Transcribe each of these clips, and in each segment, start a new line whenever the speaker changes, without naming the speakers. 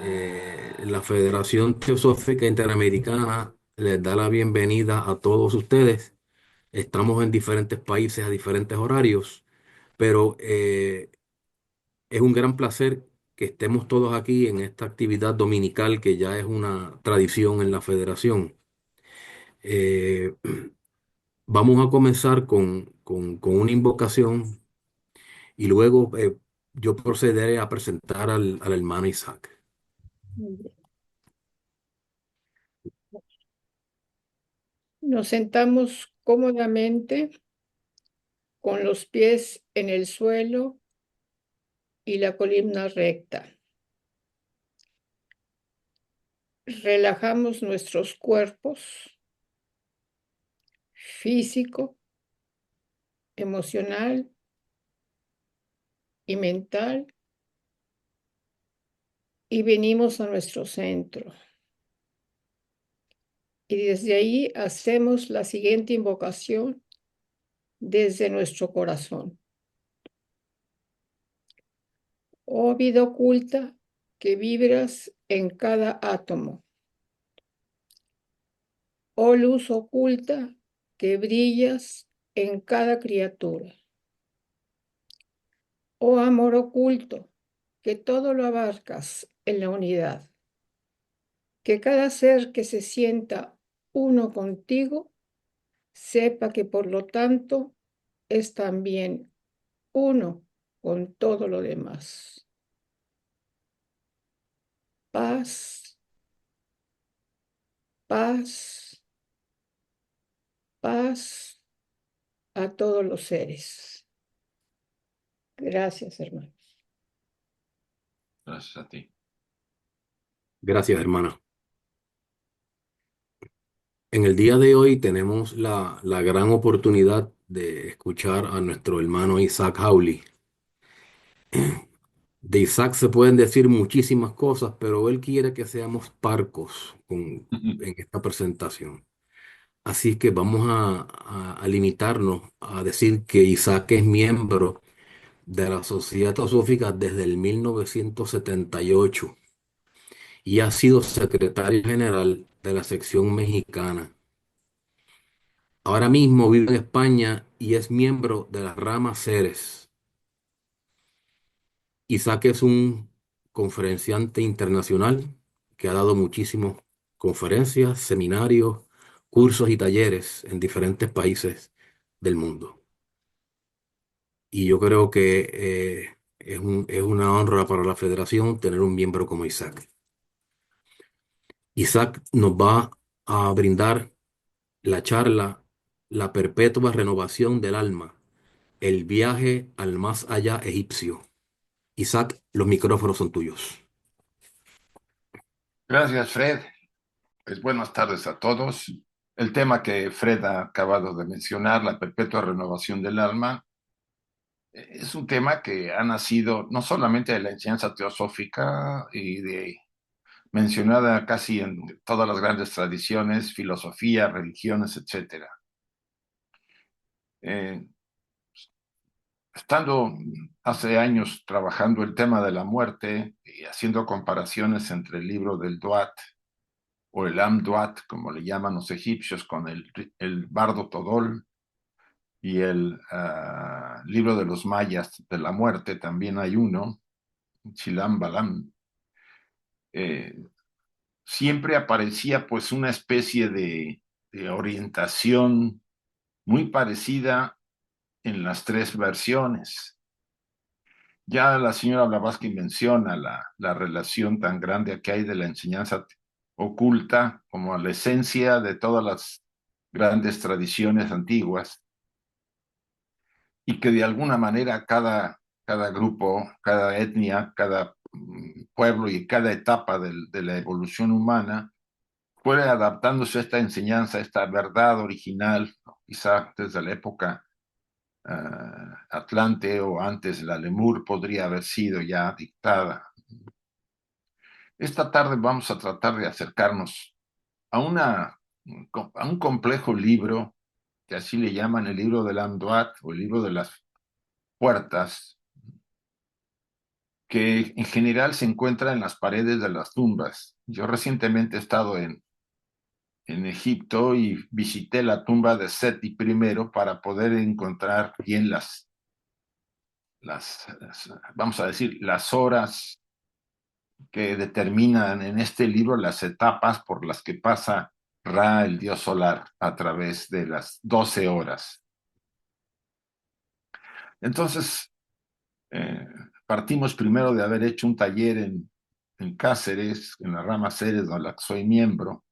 La Federación Teosófica Interamericana les da la bienvenida a todos ustedes. Estamos en diferentes países a diferentes horarios, pero es un gran placer que estemos todos aquí en esta actividad dominical que ya es una tradición en la Federación. Eh, Vamos a comenzar con una invocación y luego yo procederé a presentar al hermano Isaac.
Muy bien. Nos sentamos cómodamente con los pies en el suelo y la columna recta. Relajamos nuestros cuerpos físico, emocional y mental y venimos a nuestro centro. Y desde ahí hacemos la siguiente invocación desde nuestro corazón. Oh vida oculta que vibras en cada átomo. Oh luz oculta que brillas en cada criatura. Oh amor oculto que todo lo abarcas en la unidad. Que cada ser que se sienta uno contigo sepa que por lo tanto es también uno con todo lo demás. Paz, paz, paz a todos los seres. Gracias, hermanos.
Gracias a ti.
Gracias, hermana. En el día de hoy tenemos la gran oportunidad de escuchar a nuestro hermano Isaac Hawley. De Isaac se pueden decir muchísimas cosas, pero él quiere que seamos parcos en esta presentación. Así que vamos a limitarnos a decir que Isaac es miembro de la Sociedad Teosófica desde el 1978 y ha sido secretario general de la sección mexicana. Ahora mismo vive en España y es miembro de la rama Ceres. Isaac es un conferenciante internacional que ha dado muchísimas conferencias, seminarios, cursos y talleres en diferentes países del mundo. Y yo creo que es una honra para la federación tener un miembro como Isaac. Isaac nos va a brindar la charla La perpetua renovación del alma, el viaje al más allá egipcio. Isaac, los micrófonos son tuyos.
Gracias, Fred. Pues buenas tardes a todos. El tema que Fred ha acabado de mencionar, la perpetua renovación del alma, es un tema que ha nacido no solamente de la enseñanza teosófica y de mencionada casi en todas las grandes tradiciones, filosofía, religiones, etcétera. Eh, Estando hace años trabajando el tema de la muerte y haciendo comparaciones entre el libro del Duat o el Amduat, como le llaman los egipcios, con el Bardo Todol y el libro de los mayas de la muerte, también hay uno, Chilam Balam. Eh, Siempre aparecía pues una especie de orientación muy parecida en las tres versiones. Ya la señora Blavatsky menciona la relación tan grande que hay de la enseñanza oculta como la esencia de todas las grandes tradiciones antiguas y que de alguna manera cada grupo, cada etnia, cada pueblo y cada etapa de la evolución humana fue adaptándose a esta enseñanza, a esta verdad original, ¿no? Quizá desde la época Atlante o antes la Lemur podría haber sido ya dictada. Esta tarde vamos a tratar de acercarnos a, a un complejo libro, que así le llaman el libro del Amduat o el libro de las puertas, que en general se encuentra en las paredes de las tumbas. Yo recientemente he estado en Egipto y visité la tumba de Seti primero para poder encontrar bien vamos a decir, las horas que determinan en este libro las etapas por las que pasa Ra, el dios solar, a través de las 12 horas. Entonces, partimos primero de haber hecho un taller en Cáceres, en la rama Ceres, de la que soy miembro,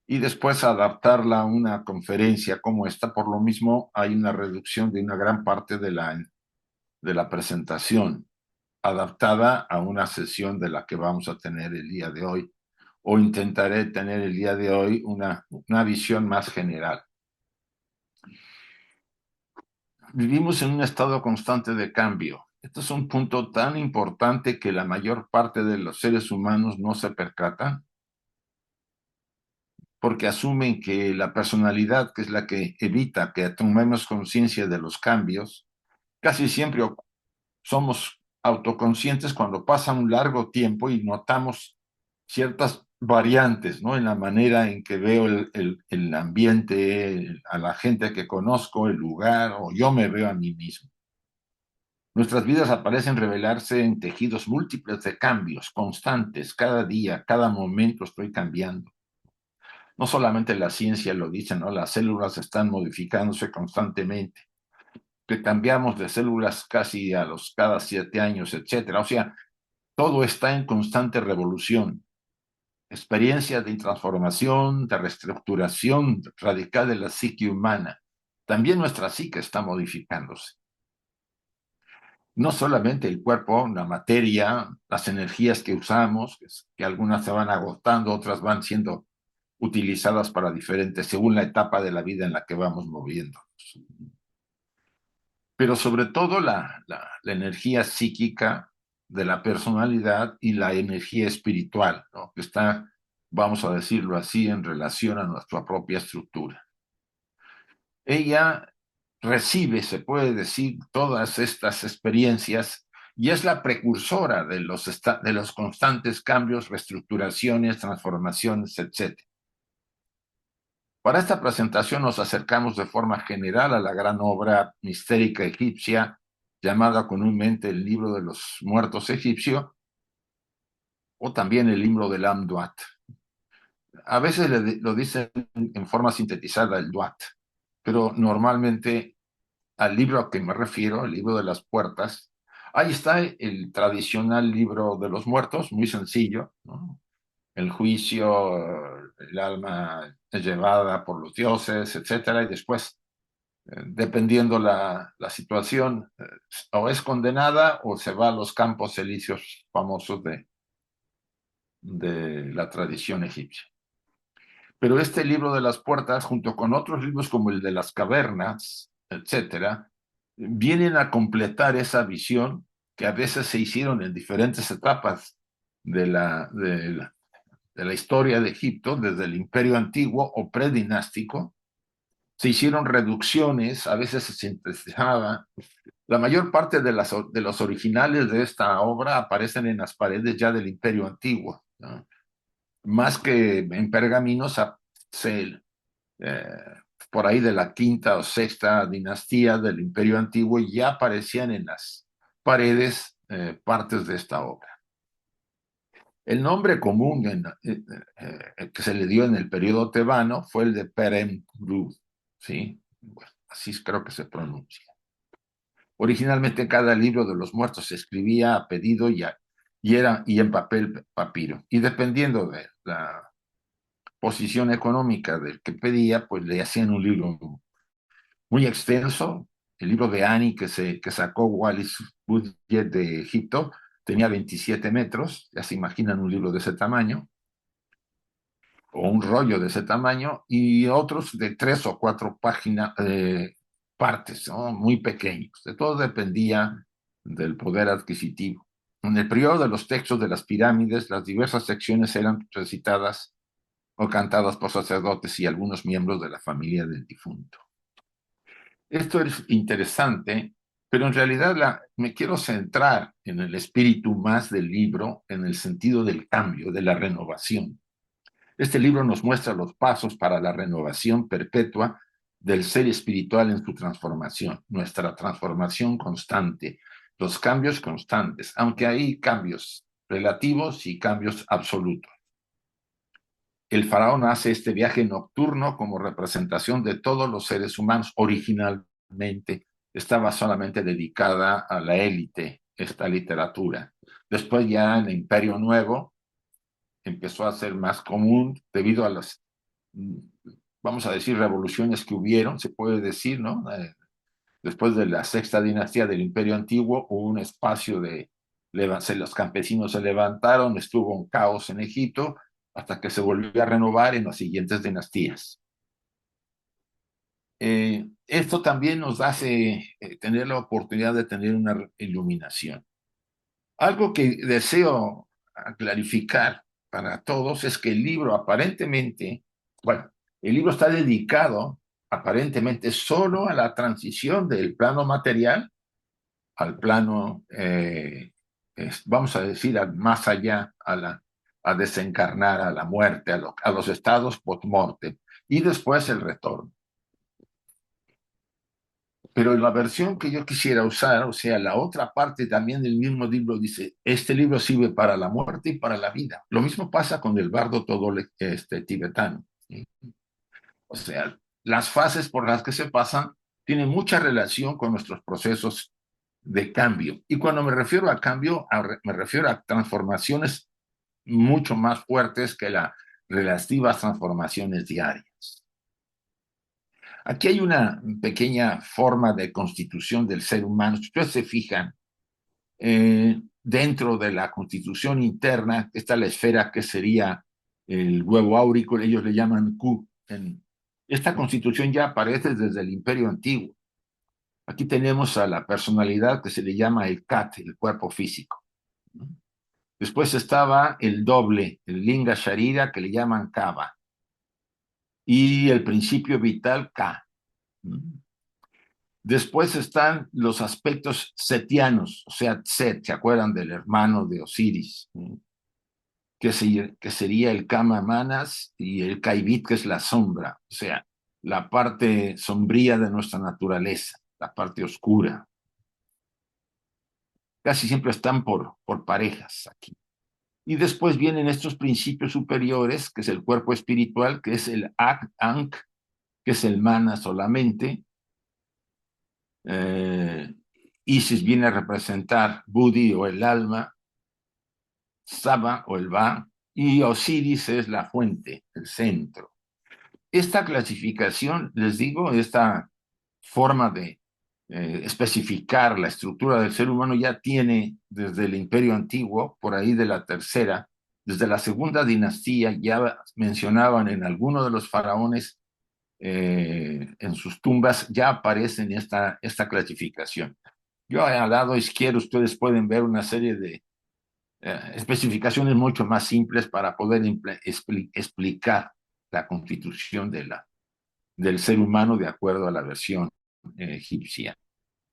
y después adaptarla a una conferencia como esta. Por lo mismo, hay una reducción de una gran parte de la presentación, adaptada a una sesión de la que vamos a tener el día de hoy, o intentaré tener el día de hoy una visión más general. Vivimos en un estado constante de cambio. Esto es un punto tan importante que la mayor parte de los seres humanos no se percatan, porque asumen que la personalidad, que es la que evita que tomemos conciencia de los cambios, casi siempre somos autoconscientes cuando pasa un largo tiempo y notamos ciertas variantes, ¿no? En la manera en que veo el ambiente, a la gente que conozco, el lugar, o yo me veo a mí mismo. Nuestras vidas aparecen revelarse en tejidos múltiples de cambios constantes. Cada día, cada momento estoy cambiando. No solamente la ciencia lo dice, ¿no? Las células están modificándose constantemente, que cambiamos de células casi cada 7 años, etcétera. O sea, todo está en constante revolución. Experiencias de transformación, de reestructuración radical de la psique humana. También nuestra psique está modificándose. No solamente el cuerpo, la materia, las energías que usamos, que algunas se van agotando, otras van siendo utilizadas para diferentes, según la etapa de la vida en la que vamos moviendo. Pero sobre todo la energía psíquica de la personalidad y la energía espiritual, ¿no? Que está, vamos a decirlo así, en relación a nuestra propia estructura. Ella recibe, se puede decir, todas estas experiencias y es la precursora de los constantes cambios, reestructuraciones, transformaciones, etc. Para esta presentación nos acercamos de forma general a la gran obra mistérica egipcia llamada comúnmente el Libro de los Muertos egipcio o también el libro del Amduat. A veces lo dicen en forma sintetizada el Duat, pero normalmente al libro a que me refiero, el libro de las puertas, ahí está el tradicional libro de los muertos, muy sencillo, ¿no? El juicio, el alma es llevada por los dioses, etcétera, y después, dependiendo la situación, o es condenada o se va a los campos elíseos famosos de la tradición egipcia. Pero este libro de las puertas, junto con otros libros como el de las cavernas, etcétera, vienen a completar esa visión que a veces se hicieron en diferentes etapas de la historia de Egipto, desde el Imperio Antiguo o predinástico. Se hicieron reducciones, a veces se sintetizaba. La mayor parte de los originales de esta obra aparecen en las paredes ya del Imperio Antiguo, ¿no? Más que en pergaminos, se, eh, por ahí de la quinta o sexta dinastía del Imperio Antiguo, ya aparecían en las paredes partes de esta obra. El nombre común que se le dio en el periodo tebano fue el de Perem-Gru, ¿sí? Bueno, así creo que se pronuncia. Originalmente cada libro de los muertos se escribía a pedido y en papel papiro. Y dependiendo de la posición económica del que pedía, pues le hacían un libro muy extenso. El libro de Ani que sacó Wallis Budget de Egipto tenía 27 metros, ya se imaginan un libro de ese tamaño, o un rollo de ese tamaño, y otros de 3 o 4 partes, ¿no? Muy pequeños. De todo dependía del poder adquisitivo. En el periodo de los textos de las pirámides, las diversas secciones eran recitadas o cantadas por sacerdotes y algunos miembros de la familia del difunto. Esto es interesante Pero en realidad me quiero centrar en el espíritu más del libro, en el sentido del cambio, de la renovación. Este libro nos muestra los pasos para la renovación perpetua del ser espiritual en su transformación, nuestra transformación constante, los cambios constantes, aunque hay cambios relativos y cambios absolutos. El faraón hace este viaje nocturno como representación de todos los seres humanos. Originalmente estaba solamente dedicada a la élite, esta literatura. Después ya en el Imperio Nuevo empezó a ser más común debido a las, vamos a decir, revoluciones que hubieron, se puede decir, ¿no? Después de la sexta dinastía del Imperio Antiguo, hubo un espacio de, los campesinos se levantaron, estuvo un caos en Egipto, hasta que se volvió a renovar en las siguientes dinastías. Esto también nos hace tener la oportunidad de tener una iluminación. Algo que deseo clarificar para todos es que el libro aparentemente, bueno, el libro está dedicado aparentemente solo a la transición del plano material al plano, vamos a decir, más allá, a desencarnar, a la muerte, a los estados post-mortem, y después el retorno. Pero la versión que yo quisiera usar, o sea, la otra parte también del mismo libro dice, este libro sirve para la muerte y para la vida. Lo mismo pasa con el bardo todo tibetano, ¿sí? O sea, las fases por las que se pasan tienen mucha relación con nuestros procesos de cambio. Y cuando me refiero a cambio, me refiero a transformaciones mucho más fuertes que las relativas transformaciones diarias. Aquí hay una pequeña forma de constitución del ser humano. Si ustedes se fijan, dentro de la constitución interna está la esfera que sería el huevo áurico, ellos le llaman Q. Esta constitución ya aparece desde el Imperio Antiguo. Aquí tenemos a la personalidad que se le llama el Kat, el cuerpo físico. Después estaba el doble, el Linga Sharira, que le llaman Kava. Y el principio vital Ka. Después están los aspectos setianos, o sea, Set, ¿se acuerdan del hermano de Osiris? Que sería el Kama Manas y el Kaivit, que es la sombra, o sea, la parte sombría de nuestra naturaleza, la parte oscura. Casi siempre están por parejas aquí. Y después vienen estos principios superiores, que es el cuerpo espiritual, que es el Ankh, que es el mana solamente. Isis viene a representar Budi o el alma, Saba o el Ba, y Osiris es la fuente, el centro. Esta clasificación, les digo, esta forma de especificar la estructura del ser humano ya tiene desde el Imperio Antiguo, por ahí de la tercera, desde la segunda dinastía, ya mencionaban en alguno de los faraones, en sus tumbas, ya aparecen esta clasificación. Yo al lado izquierdo ustedes pueden ver una serie de especificaciones mucho más simples para poder explicar la constitución del ser humano de acuerdo a la versión egipcia.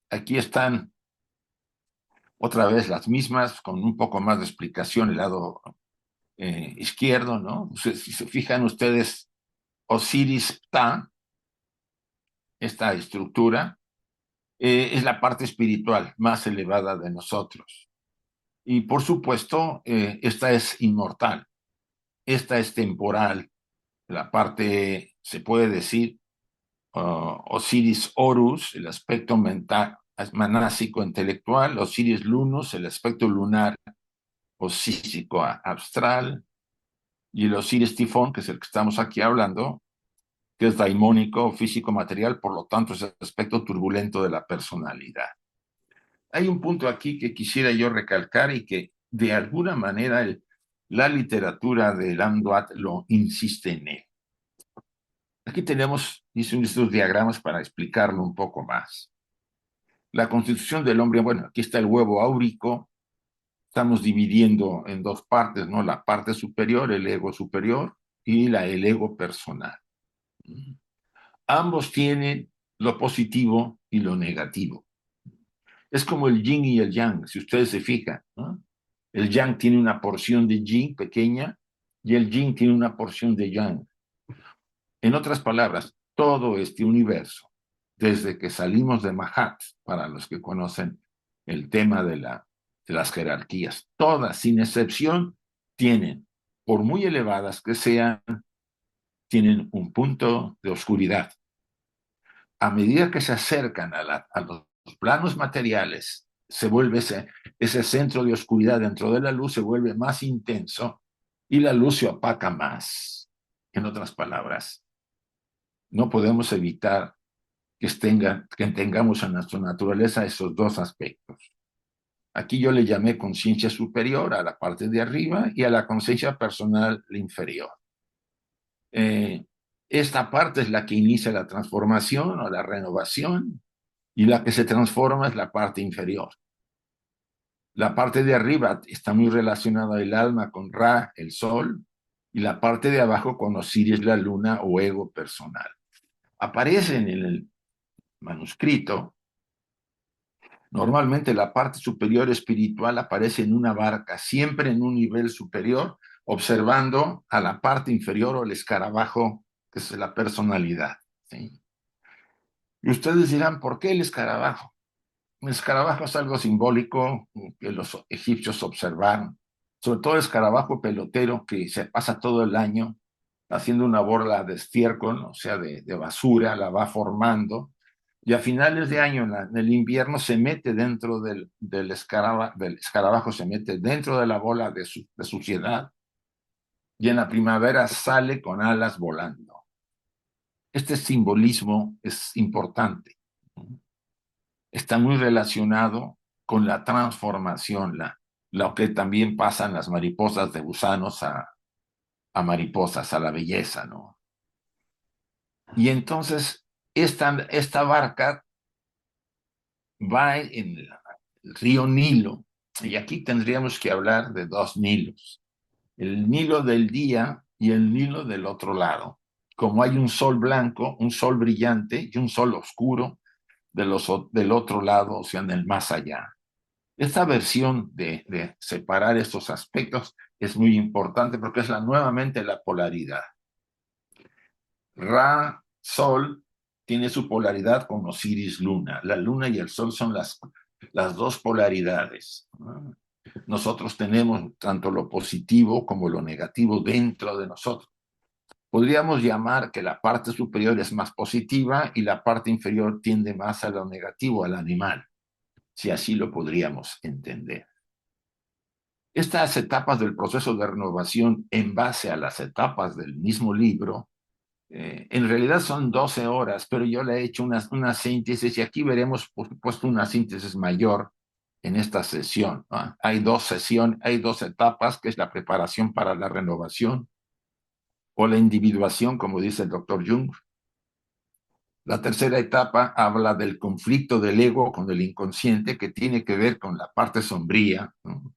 Aquí están otra vez las mismas, con un poco más de explicación el lado izquierdo, ¿no? Si se fijan ustedes, Osiris Ptah, esta estructura, es la parte espiritual más elevada de nosotros. Y por supuesto, esta es inmortal, esta es temporal, la parte, se puede decir, Osiris Horus, el aspecto mental, manásico intelectual, Osiris Lunus, el aspecto lunar o psíquico astral, y el Osiris Tifón, que es el que estamos aquí hablando, que es daimónico, físico material, por lo tanto es el aspecto turbulento de la personalidad. Hay un punto aquí que quisiera yo recalcar y que de alguna manera la literatura de Lamdoat lo insiste en él. Aquí tenemos, hice estos diagramas para explicarlo un poco más. La constitución del hombre, bueno, aquí está el huevo áurico, estamos dividiendo en dos partes, ¿no? La parte superior, el ego superior, y el ego personal. Ambos tienen lo positivo y lo negativo. Es como el yin y el yang, si ustedes se fijan, ¿no? El yang tiene una porción de yin pequeña y el yin tiene una porción de yang. En otras palabras, todo este universo, desde que salimos de Mahat, para los que conocen el tema de las jerarquías, todas, sin excepción, tienen, por muy elevadas que sean, tienen un punto de oscuridad. A medida que se acercan a los planos materiales, se vuelve ese centro de oscuridad dentro de la luz, se vuelve más intenso y la luz se opaca más. En otras palabras, no podemos evitar que tengamos en nuestra naturaleza esos dos aspectos. Aquí yo le llamé conciencia superior a la parte de arriba y a la conciencia personal la inferior. Esta parte es la que inicia la transformación o la renovación y la que se transforma es la parte inferior. La parte de arriba está muy relacionada el alma con Ra, el sol, y la parte de abajo con Osiris, la luna o ego personal. Aparecen en el manuscrito. Normalmente la parte superior espiritual aparece en una barca, siempre en un nivel superior, observando a la parte inferior o el escarabajo, que es la personalidad. ¿Sí? Y ustedes dirán, ¿por qué el escarabajo? El escarabajo es algo simbólico que los egipcios observaron, sobre todo el escarabajo pelotero que se pasa todo el año haciendo una bola de estiércol, o sea, de basura, la va formando, y a finales de año, en el invierno, se mete dentro del escarabajo, se mete dentro de la bola de suciedad, y en la primavera sale con alas volando. Este simbolismo es importante. Está muy relacionado con la transformación, lo que también pasan las mariposas de gusanos a mariposas, a la belleza, ¿no? Y entonces esta barca va en el río Nilo, y aquí tendríamos que hablar de dos Nilos, el Nilo del día y el Nilo del otro lado. Como hay un sol blanco, un sol brillante y un sol oscuro del otro lado, o sea, en el más allá. Esta versión de separar estos aspectos es muy importante porque es nuevamente la polaridad. Ra, Sol, tiene su polaridad con Osiris, Luna. La Luna y el Sol son las dos polaridades. Nosotros tenemos tanto lo positivo como lo negativo dentro de nosotros. Podríamos llamar que la parte superior es más positiva y la parte inferior tiende más a lo negativo, al animal, si así lo podríamos entender. Estas etapas del proceso de renovación en base a las etapas del mismo libro, en realidad son 12 horas, pero yo le he hecho una síntesis y aquí veremos, por supuesto, una síntesis mayor en esta sesión, ¿no? Hay dos etapas, que es la preparación para la renovación o la individuación, como dice el doctor Jung. La tercera etapa habla del conflicto del ego con el inconsciente, que tiene que ver con la parte sombría, ¿no?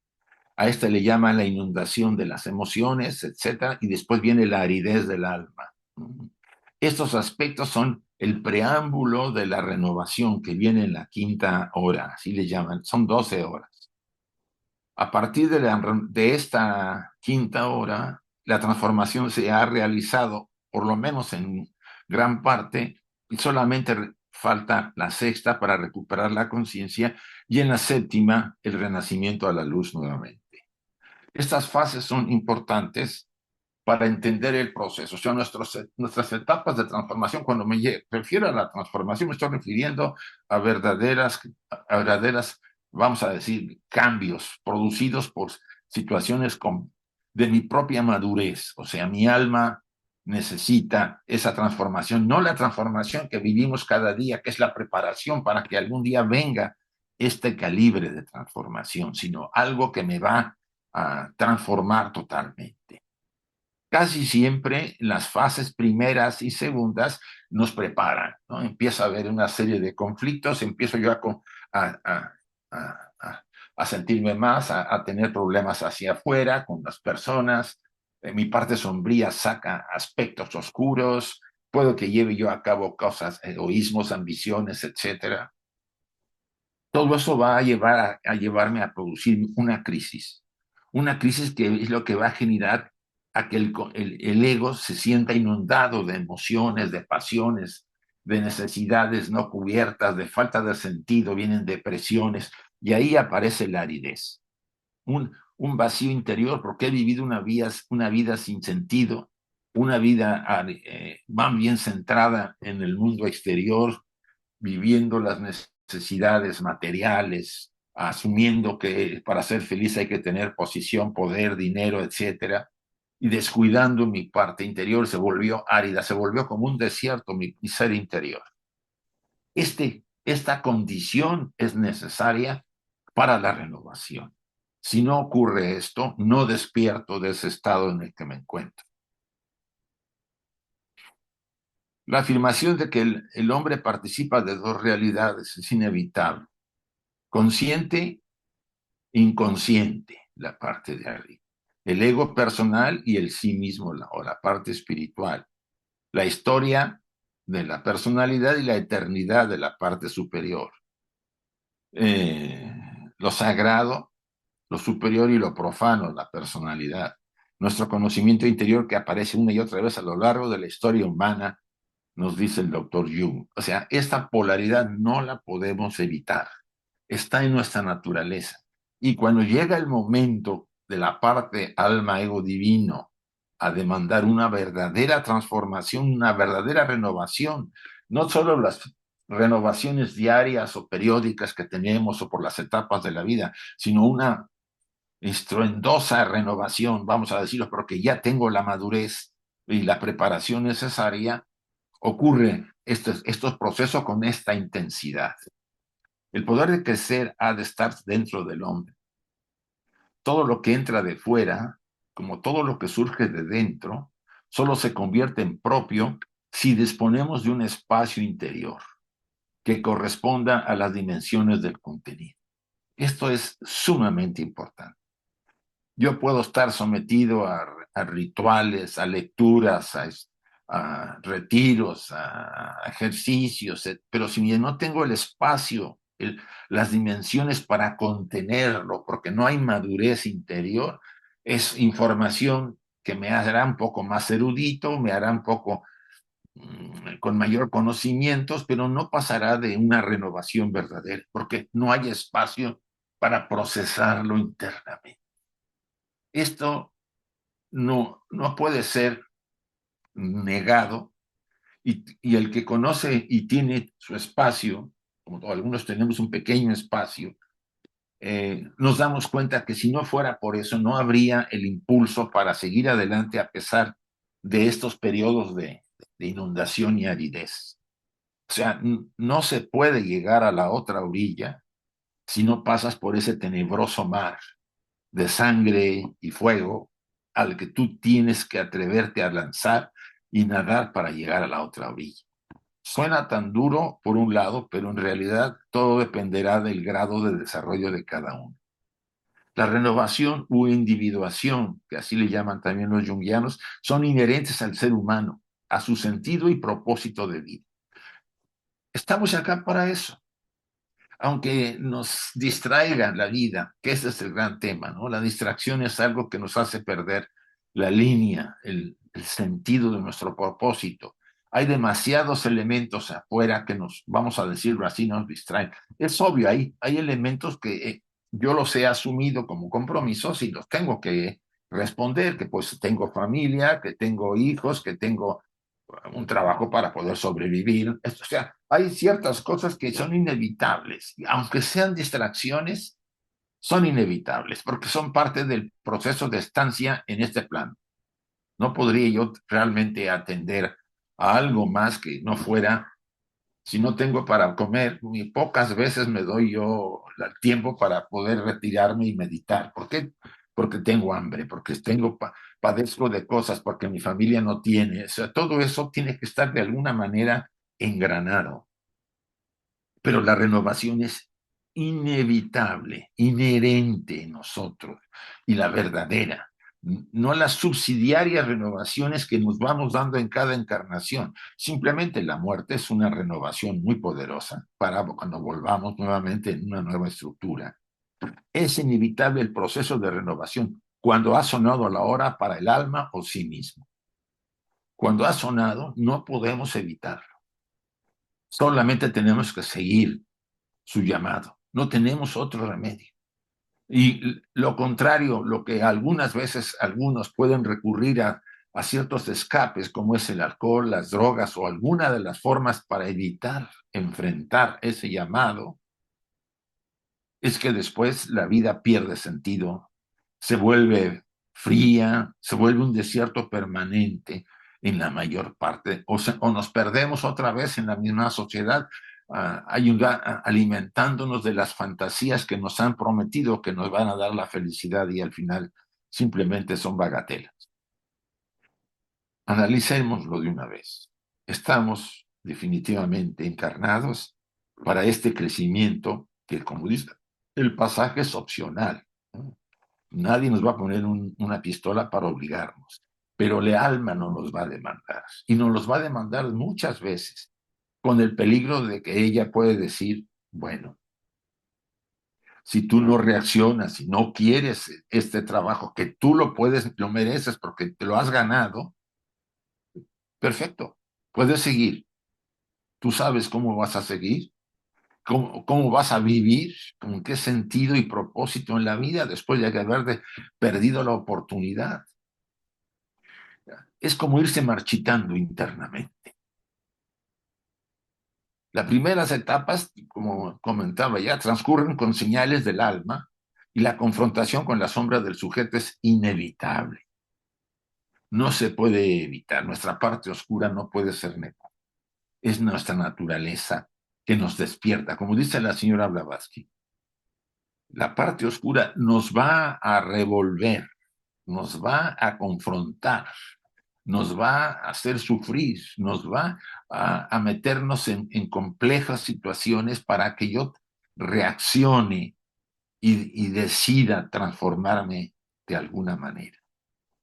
A esta le llaman la inundación de las emociones, etcétera, y después viene la aridez del alma. Estos aspectos son el preámbulo de la renovación que viene en la quinta hora, así le llaman, son 12 horas. A partir de esta quinta hora, la transformación se ha realizado, por lo menos en gran parte, y solamente falta la sexta para recuperar la conciencia, y en la séptima, el renacimiento a la luz nuevamente. Estas fases son importantes para entender el proceso. O sea, nuestras etapas de transformación, cuando me refiero a la transformación, me estoy refiriendo a verdaderas, vamos a decir, cambios producidos por situaciones de mi propia madurez. O sea, mi alma necesita esa transformación, no la transformación que vivimos cada día, que es la preparación para que algún día venga este calibre de transformación, sino algo que me va a transformar totalmente. Casi siempre las fases primeras y segundas nos preparan, ¿no? Empieza a haber una serie de conflictos, empiezo yo a sentirme más, a tener problemas hacia afuera con las personas, mi parte sombría saca aspectos oscuros, puedo que lleve yo a cabo cosas, egoísmos, ambiciones, etcétera. todo eso va a llevarme a producir una crisis que es lo que va a generar a que el ego se sienta inundado de emociones, de pasiones, de necesidades no cubiertas, de falta de sentido, vienen depresiones, y ahí aparece la aridez, un vacío interior, porque he vivido una vida sin sentido, una vida más bien centrada en el mundo exterior, viviendo las necesidades materiales, asumiendo que para ser feliz hay que tener posición, poder, dinero, etcétera, y descuidando mi parte interior, se volvió árida, se volvió como un desierto mi ser interior. Esta condición es necesaria para la renovación. Si no ocurre esto, no despierto de ese estado en el que me encuentro. La afirmación de que el hombre participa de dos realidades es inevitable. Consciente, inconsciente, la parte de arriba. El ego personal y el sí mismo, o la parte espiritual. La historia de la personalidad y la eternidad de la parte superior. Lo sagrado, lo superior y lo profano, la personalidad. Nuestro conocimiento interior que aparece una y otra vez a lo largo de la historia humana, nos dice el doctor Jung. O sea, esta polaridad no la podemos evitar. Está en nuestra naturaleza. Y cuando llega el momento de la parte alma, ego divino, a demandar una verdadera transformación, una verdadera renovación, no solo las renovaciones diarias o periódicas que tenemos o por las etapas de la vida, sino una estruendosa renovación, vamos a decirlo, porque ya tengo la madurez y la preparación necesaria, ocurren estos procesos con esta intensidad. El poder de crecer ha de estar dentro del hombre. Todo lo que entra de fuera, como todo lo que surge de dentro, solo se convierte en propio si disponemos de un espacio interior que corresponda a las dimensiones del contenido. Esto es sumamente importante. Yo puedo estar sometido a rituales, a lecturas, a retiros, a ejercicios, pero si no tengo el espacio, las dimensiones para contenerlo, porque no hay madurez interior, es información que me hará un poco más erudito, me hará un poco con mayor conocimientos, pero no pasará de una renovación verdadera, porque no hay espacio para procesarlo internamente. Esto no puede ser negado y el que conoce y tiene su espacio, como algunos tenemos un pequeño espacio, nos damos cuenta que si no fuera por eso no habría el impulso para seguir adelante a pesar de estos periodos de inundación y aridez. O sea, no se puede llegar a la otra orilla si no pasas por ese tenebroso mar de sangre y fuego al que tú tienes que atreverte a lanzar y nadar para llegar a la otra orilla. Suena tan duro por un lado, pero en realidad todo dependerá del grado de desarrollo de cada uno. La renovación u individuación, que así le llaman también los junguianos, son inherentes al ser humano, a su sentido y propósito de vida. Estamos acá para eso, aunque nos distraiga la vida, que ese es el gran tema, ¿no? La distracción es algo que nos hace perder la línea, el sentido de nuestro propósito. Hay demasiados elementos afuera que nos, vamos a decirlo así, nos distraen. Es obvio, hay elementos que yo los he asumido como compromisos y los tengo que responder, que pues tengo familia, que tengo hijos, que tengo un trabajo para poder sobrevivir. O sea, hay ciertas cosas que son inevitables, y aunque sean distracciones, son inevitables, porque son parte del proceso de estancia en este plano. No podría yo realmente atender a algo más que no fuera, si no tengo para comer, ni pocas veces me doy yo el tiempo para poder retirarme y meditar. ¿Por qué? Porque tengo hambre, porque padezco de cosas, porque mi familia no tiene. O sea, todo eso tiene que estar de alguna manera engranado. Pero la renovación es inevitable, inherente en nosotros y la verdadera. no las subsidiarias renovaciones que nos vamos dando en cada encarnación. Simplemente la muerte es una renovación muy poderosa para cuando volvamos nuevamente en una nueva estructura. Es inevitable el proceso de renovación cuando ha sonado la hora para el alma o sí mismo. Cuando ha sonado, no podemos evitarlo. Solamente tenemos que seguir su llamado. No tenemos otro remedio. Y lo contrario, lo que algunas veces algunos pueden recurrir a ciertos escapes, como es el alcohol, las drogas o alguna de las formas para evitar enfrentar ese llamado, es que después la vida pierde sentido, se vuelve fría, se vuelve un desierto permanente en la mayor parte, o nos perdemos otra vez en la misma sociedad, alimentándonos de las fantasías que nos han prometido que nos van a dar la felicidad y al final simplemente son bagatelas. Analicémoslo de una vez. Estamos definitivamente encarnados para este crecimiento que, como dice el pasaje, es opcional. Nadie nos va a poner una pistola para obligarnos, pero el alma no nos va a demandar y nos los va a demandar muchas veces con el peligro de que ella puede decir, bueno, si tú no reaccionas, si no quieres este trabajo, que tú lo mereces porque te lo has ganado, perfecto, puedes seguir. Tú sabes cómo vas a seguir, cómo vas a vivir, con qué sentido y propósito en la vida después de haber perdido la oportunidad. Es como irse marchitando internamente. Las primeras etapas, como comentaba ya, transcurren con señales del alma y la confrontación con la sombra del sujeto es inevitable. No se puede evitar. Nuestra parte oscura no puede ser negada. Es nuestra naturaleza que nos despierta. Como dice la señora Blavatsky, la parte oscura nos va a revolver, nos va a confrontar, nos va a hacer sufrir, nos va a meternos en complejas situaciones para que yo reaccione y decida transformarme de alguna manera.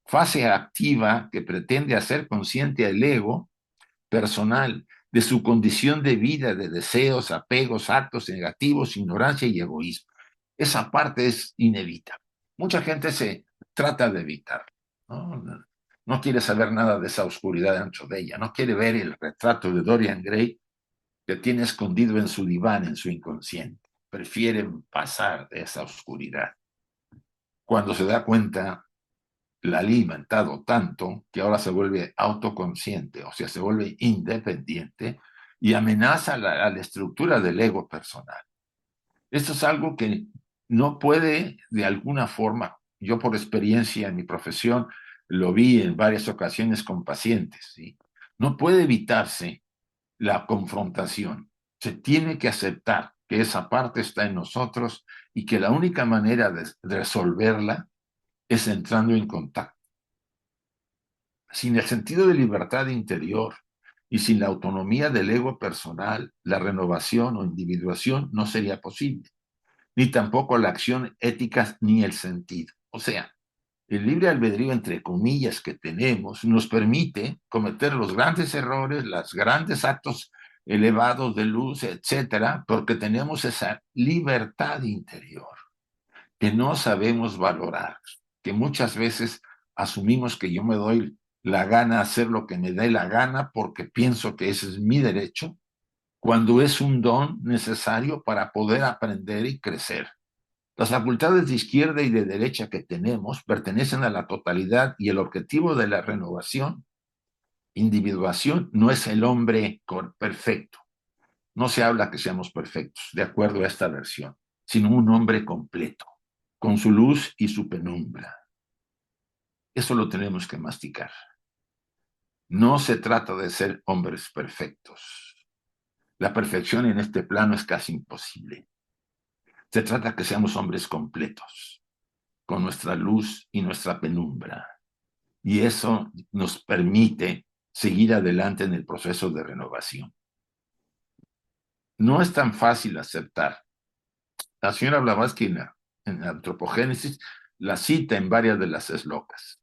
Fase activa que pretende hacer consciente al ego personal de su condición de vida, de deseos, apegos, actos negativos, ignorancia y egoísmo. Esa parte es inevitable. Mucha gente se trata de evitar, ¿no? No quiere saber nada de esa oscuridad dentro de ella, no quiere ver el retrato de Dorian Gray que tiene escondido en su diván, en su inconsciente. Prefieren pasar de esa oscuridad. Cuando se da cuenta, la ha alimentado tanto que ahora se vuelve autoconsciente, o sea, se vuelve independiente y amenaza a la estructura del ego personal. Esto es algo que no puede de alguna forma, yo por experiencia en mi profesión lo vi en varias ocasiones con pacientes, ¿sí? No puede evitarse la confrontación. Se tiene que aceptar que esa parte está en nosotros y que la única manera de resolverla es entrando en contacto. Sin el sentido de libertad interior y sin la autonomía del ego personal, la renovación o individuación no sería posible, ni tampoco la acción ética ni el sentido. O sea, el libre albedrío, entre comillas, que tenemos, nos permite cometer los grandes errores, los grandes actos elevados de luz, etcétera, porque tenemos esa libertad interior que no sabemos valorar, que muchas veces asumimos que yo me doy la gana hacer lo que me dé la gana porque pienso que ese es mi derecho, cuando es un don necesario para poder aprender y crecer. Las facultades de izquierda y de derecha que tenemos pertenecen a la totalidad y el objetivo de la renovación, individuación, no es el hombre perfecto. No se habla que seamos perfectos, de acuerdo a esta versión, sino un hombre completo, con su luz y su penumbra. Eso lo tenemos que masticar. No se trata de ser hombres perfectos. La perfección en este plano es casi imposible. Se trata de que seamos hombres completos, con nuestra luz y nuestra penumbra. Y eso nos permite seguir adelante en el proceso de renovación. No es tan fácil aceptar. La señora Blavatsky en la antropogénesis la cita en varias de las eslocas.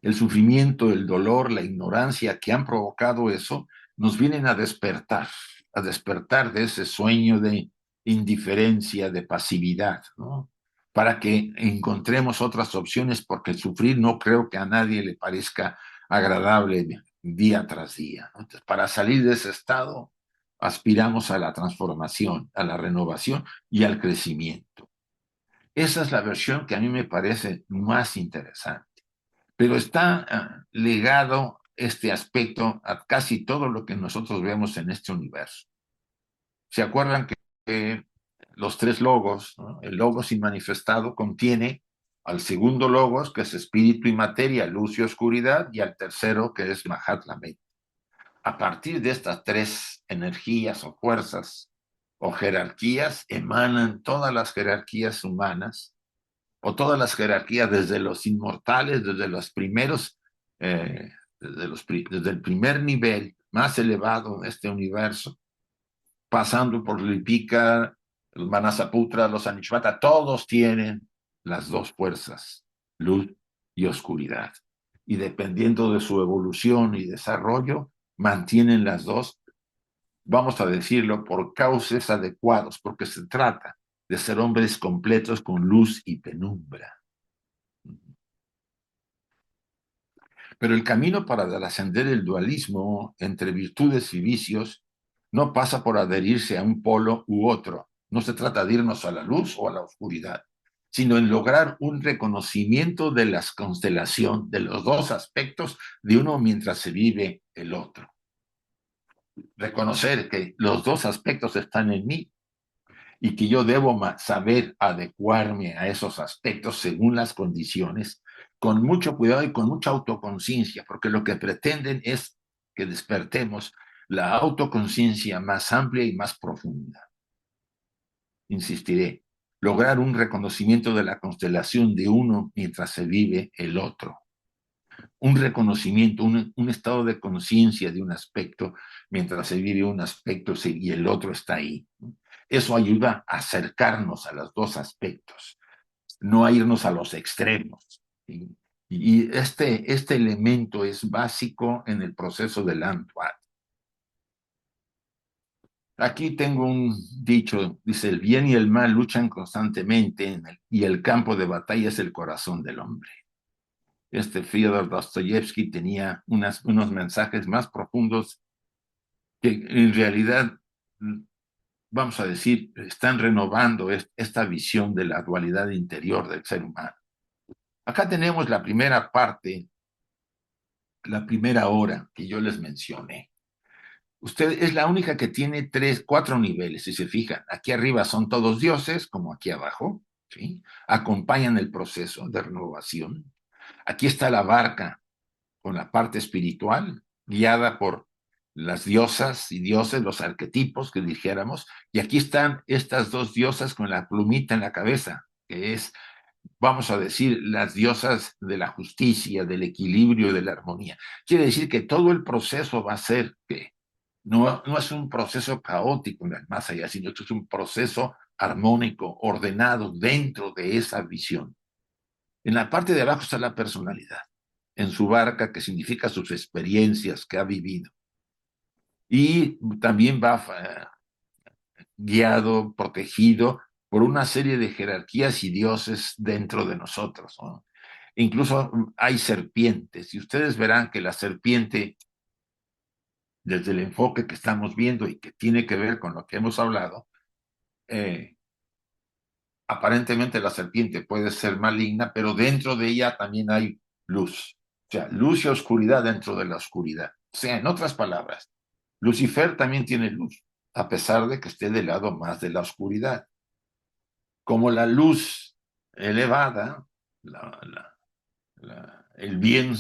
El sufrimiento, el dolor, la ignorancia que han provocado eso, nos vienen a despertar de ese sueño de indiferencia, de pasividad, ¿no? Para que encontremos otras opciones, porque el sufrir no creo que a nadie le parezca agradable día tras día, ¿no? Entonces, para salir de ese estado, aspiramos a la transformación, a la renovación y al crecimiento. Esa es la versión que a mí me parece más interesante. Pero está ligado este aspecto a casi todo lo que nosotros vemos en este universo. ¿Se acuerdan que los tres logos, ¿no? El logos inmanifestado contiene al segundo logos, que es espíritu y materia, luz y oscuridad, y al tercero, que es Mahatma? A partir de estas tres energías o fuerzas o jerarquías, emanan todas las jerarquías humanas o todas las jerarquías, desde los inmortales, desde los primeros, desde el primer nivel más elevado de este universo, pasando por Lipika, los Manasaputra, los Anishvata, todos tienen las dos fuerzas, luz y oscuridad. Y dependiendo de su evolución y desarrollo, mantienen las dos, vamos a decirlo, por cauces adecuados, porque se trata de ser hombres completos con luz y penumbra. Pero el camino para trascender el dualismo entre virtudes y vicios no pasa por adherirse a un polo u otro. No se trata de irnos a la luz o a la oscuridad, sino en lograr un reconocimiento de la constelación de los dos aspectos de uno mientras se vive el otro. Reconocer que los dos aspectos están en mí y que yo debo saber adecuarme a esos aspectos según las condiciones, con mucho cuidado y con mucha autoconciencia, porque lo que pretenden es que despertemos la autoconciencia más amplia y más profunda. Insistiré, lograr un reconocimiento de la constelación de uno mientras se vive el otro. Un reconocimiento, un estado de conciencia de un aspecto mientras se vive un aspecto y el otro está ahí. Eso ayuda a acercarnos a los dos aspectos, no a irnos a los extremos. ¿Sí? Y este elemento es básico en el proceso del Antwat. Aquí tengo un dicho, dice: el bien y el mal luchan constantemente y el campo de batalla es el corazón del hombre. Fyodor Dostoyevsky tenía unos mensajes más profundos que en realidad, vamos a decir, están renovando esta visión de la dualidad interior del ser humano. Acá tenemos la primera parte, la primera hora que yo les mencioné. Usted es la única que tiene 4 niveles, si se fijan. Aquí arriba son todos dioses, como aquí abajo, ¿sí? Acompañan el proceso de renovación. Aquí está la barca con la parte espiritual, guiada por las diosas y dioses, los arquetipos que dijéramos, y aquí están estas dos diosas con la plumita en la cabeza, que es, vamos a decir, las diosas de la justicia, del equilibrio y de la armonía. Quiere decir que todo el proceso va a ser que no es un proceso caótico en el más allá, sino que es un proceso armónico, ordenado dentro de esa visión. En la parte de abajo está la personalidad, en su barca, que significa sus experiencias que ha vivido. Y también va guiado, protegido por una serie de jerarquías y dioses dentro de nosotros, ¿no? Incluso hay serpientes, y ustedes verán que la serpiente, desde el enfoque que estamos viendo y que tiene que ver con lo que hemos hablado, aparentemente la serpiente puede ser maligna, pero dentro de ella también hay luz. O sea, luz y oscuridad dentro de la oscuridad. O sea, en otras palabras, Lucifer también tiene luz, a pesar de que esté del lado más de la oscuridad. Como la luz elevada, el bien,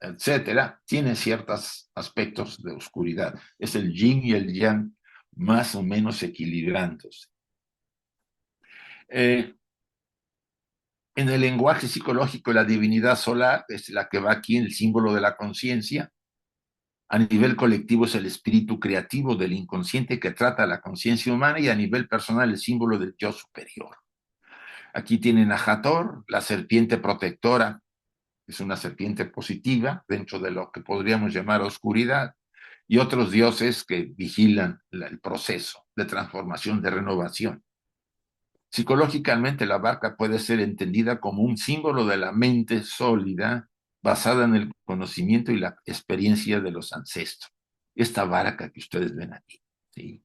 etcétera, tiene ciertos aspectos de oscuridad. Es el yin y el yang más o menos equilibrándose. En el lenguaje psicológico, la divinidad solar es la que va aquí en el símbolo de la conciencia. A nivel colectivo es el espíritu creativo del inconsciente que trata la conciencia humana, y a nivel personal el símbolo del yo superior. Aquí tienen a Hathor, la serpiente protectora, es una serpiente positiva dentro de lo que podríamos llamar oscuridad, y otros dioses que vigilan el proceso de transformación, de renovación. Psicológicamente, la barca puede ser entendida como un símbolo de la mente sólida basada en el conocimiento y la experiencia de los ancestros. Esta barca que ustedes ven aquí, ¿sí?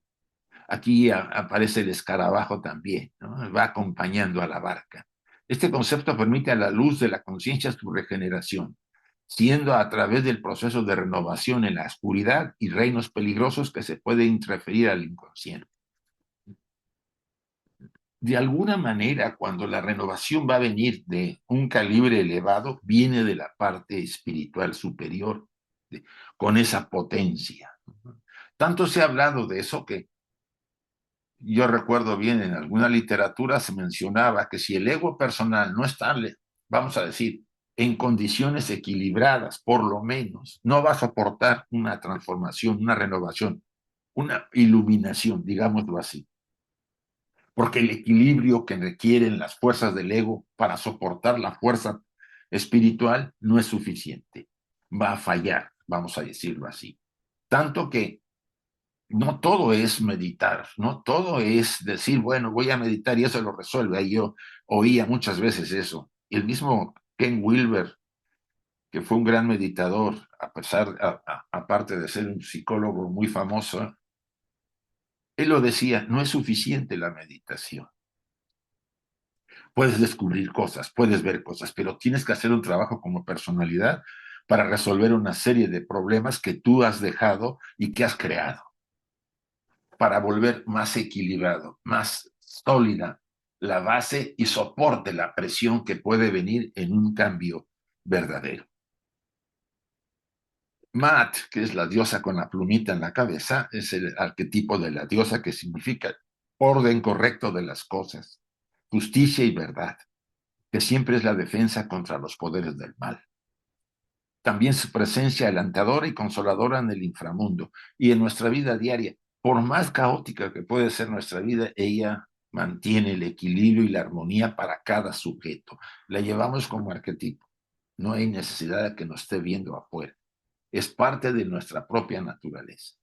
Aquí aparece el escarabajo también, ¿no? Va acompañando a la barca. Este concepto permite a la luz de la conciencia su regeneración, siendo a través del proceso de renovación en la oscuridad y reinos peligrosos que se puede interferir al inconsciente. De alguna manera, cuando la renovación va a venir de un calibre elevado, viene de la parte espiritual superior, con esa potencia. Tanto se ha hablado de eso que yo recuerdo bien en alguna literatura se mencionaba que si el ego personal no está, vamos a decir, en condiciones equilibradas, por lo menos, no va a soportar una transformación, una renovación, una iluminación, digámoslo así. Porque el equilibrio que requieren las fuerzas del ego para soportar la fuerza espiritual no es suficiente. Va a fallar, vamos a decirlo así. Tanto que no todo es meditar, no todo es decir, bueno, voy a meditar y eso lo resuelve. Ahí yo oía muchas veces eso. El mismo Ken Wilber, que fue un gran meditador, aparte de ser un psicólogo muy famoso, él lo decía, no es suficiente la meditación. Puedes descubrir cosas, puedes ver cosas, pero tienes que hacer un trabajo como personalidad para resolver una serie de problemas que tú has dejado y que has creado, para volver más equilibrado, más sólida la base y soporte la presión que puede venir en un cambio verdadero. Maat, que es la diosa con la plumita en la cabeza, es el arquetipo de la diosa que significa orden correcto de las cosas, justicia y verdad, que siempre es la defensa contra los poderes del mal. También su presencia alentadora y consoladora en el inframundo y en nuestra vida diaria. Por más caótica que puede ser nuestra vida, ella mantiene el equilibrio y la armonía para cada sujeto. La llevamos como arquetipo. No hay necesidad de que nos esté viendo afuera. Es parte de nuestra propia naturaleza.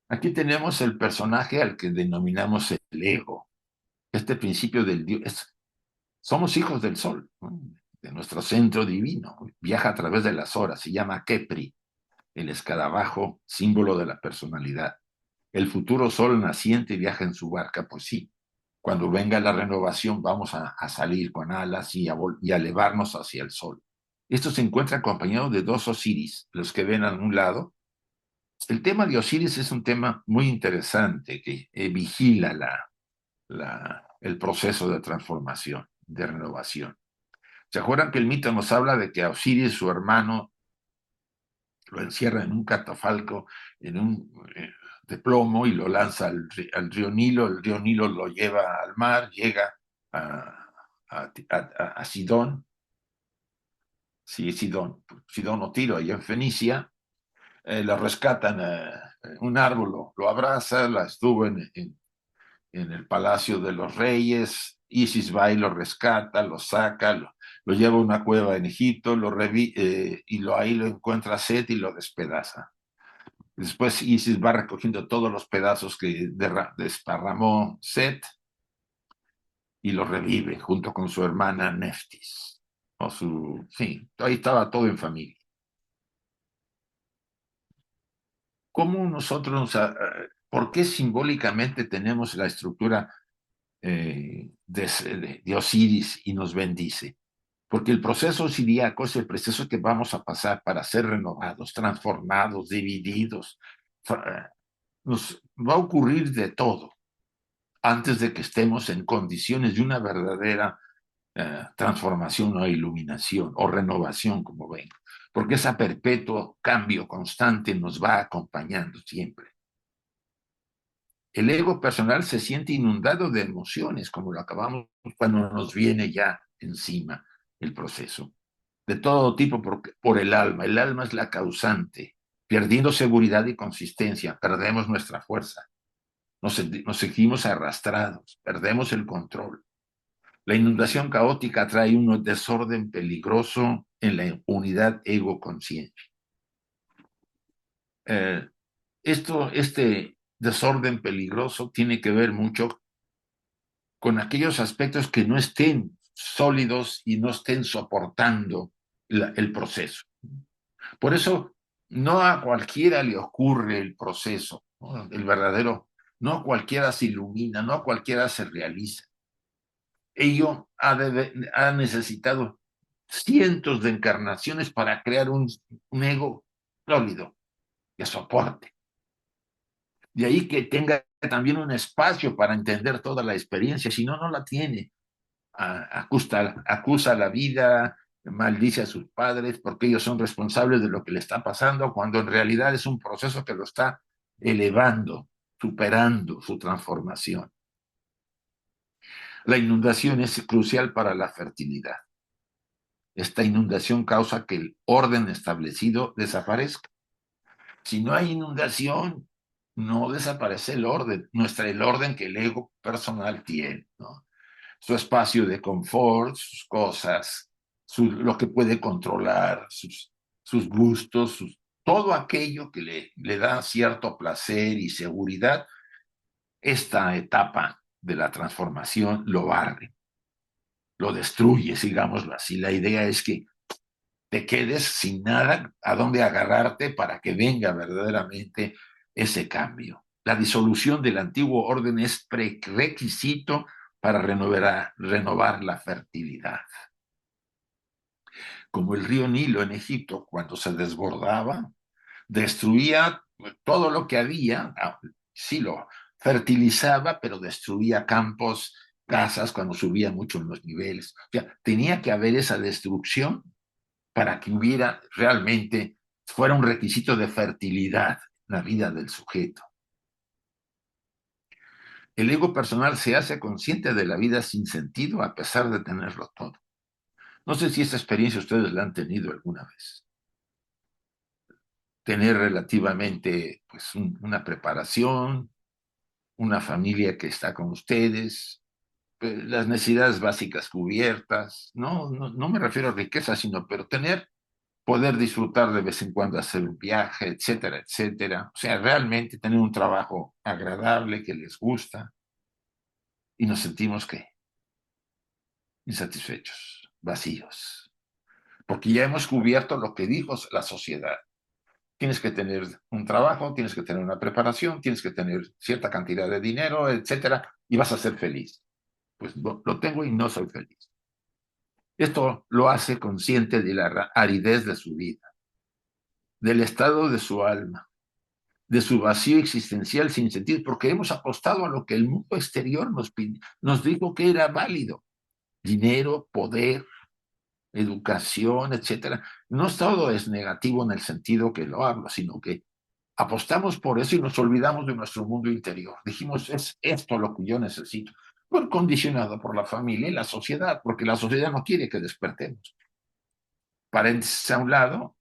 Aquí tenemos el personaje al que denominamos el ego. Este principio del Dios. Somos hijos del sol, ¿no? De nuestro centro divino. Viaja a través de las horas. Se llama Kepri, el escarabajo, símbolo de la personalidad. El futuro sol naciente viaja en su barca, pues sí. Cuando venga la renovación vamos a salir con alas y a elevarnos hacia el sol. Esto se encuentra acompañado de dos Osiris, los que ven a un lado. El tema de Osiris es un tema muy interesante que vigila el proceso de transformación, de renovación. ¿Se acuerdan que el mito nos habla de que a Osiris, su hermano, lo encierra en un catafalco de plomo y lo lanza al río Nilo? El río Nilo lo lleva al mar, llega a Sidón, sí, Sidón o Tiro, allá en Fenicia. Lo rescatan, un árbol lo abraza, la estuvo en el Palacio de los Reyes. Isis va y lo rescata, lo saca, lo lleva a una cueva en Egipto, ahí lo encuentra Set y lo despedaza. Después Isis va recogiendo todos los pedazos que desparramó Set y lo revive junto con su hermana Neftis. Sí, ahí estaba todo en familia. ¿Cómo nosotros, por qué simbólicamente tenemos la estructura de Osiris y nos bendice? Porque el proceso siríaco es el proceso que vamos a pasar para ser renovados, transformados, divididos. Nos va a ocurrir de todo antes de que estemos en condiciones de una verdadera transformación o iluminación o renovación, como ven. Porque ese perpetuo cambio constante nos va acompañando siempre. El ego personal se siente inundado de emociones, como lo acabamos cuando nos viene ya encima el proceso. De todo tipo por el alma. El alma es la causante. Perdiendo seguridad y consistencia, perdemos nuestra fuerza. Nos seguimos arrastrados, perdemos el control. La inundación caótica trae un desorden peligroso en la unidad ego-conciencia. Este desorden peligroso tiene que ver mucho con aquellos aspectos que no estén sólidos y no estén soportando el proceso. Por eso, no a cualquiera le ocurre el proceso, ¿no? El verdadero, no a cualquiera se ilumina, no a cualquiera se realiza. Ello ha necesitado cientos de encarnaciones para crear un ego sólido, que soporte. De ahí que tenga también un espacio para entender toda la experiencia, si no, no la tiene. Acusa a la vida, maldice a sus padres porque ellos son responsables de lo que le está pasando, cuando en realidad es un proceso que lo está elevando, superando su transformación. La inundación es crucial para la fertilidad. Esta inundación causa que el orden establecido desaparezca. Si no hay inundación, no desaparece el orden, el orden que el ego personal tiene, ¿no? Su espacio de confort, sus cosas, lo que puede controlar, sus gustos, todo aquello que le da cierto placer y seguridad, esta etapa de la transformación lo barre, lo destruye, digámoslo así. La idea es que te quedes sin nada a dónde agarrarte para que venga verdaderamente ese cambio. La disolución del antiguo orden es prerequisito para renovar la fertilidad. Como el río Nilo en Egipto, cuando se desbordaba, destruía todo lo que había, sí lo fertilizaba, pero destruía campos, casas, cuando subía mucho en los niveles. O sea, tenía que haber esa destrucción para que hubiera realmente, fuera un requisito de fertilidad la vida del sujeto. El ego personal se hace consciente de la vida sin sentido a pesar de tenerlo todo. No sé si esta experiencia ustedes la han tenido alguna vez. Tener relativamente pues, una preparación, una familia que está con ustedes, las necesidades básicas cubiertas. No me refiero a riqueza, sino pero poder disfrutar de vez en cuando, hacer un viaje, etcétera, etcétera. O sea, realmente tener un trabajo agradable que les gusta y nos sentimos que insatisfechos, vacíos, porque ya hemos cubierto lo que dijo la sociedad. Tienes que tener un trabajo, tienes que tener una preparación, tienes que tener cierta cantidad de dinero, etcétera, y vas a ser feliz. Pues lo tengo y no soy feliz. Esto lo hace consciente de la aridez de su vida, del estado de su alma, de su vacío existencial sin sentido, porque hemos apostado a lo que el mundo exterior nos dijo que era válido. Dinero, poder, educación, etcétera. No todo es negativo en el sentido que lo hablo, sino que apostamos por eso y nos olvidamos de nuestro mundo interior. Dijimos, es esto lo que yo necesito. Por condicionado por la familia y la sociedad, porque la sociedad no quiere que despertemos. Paréntesis a un lado,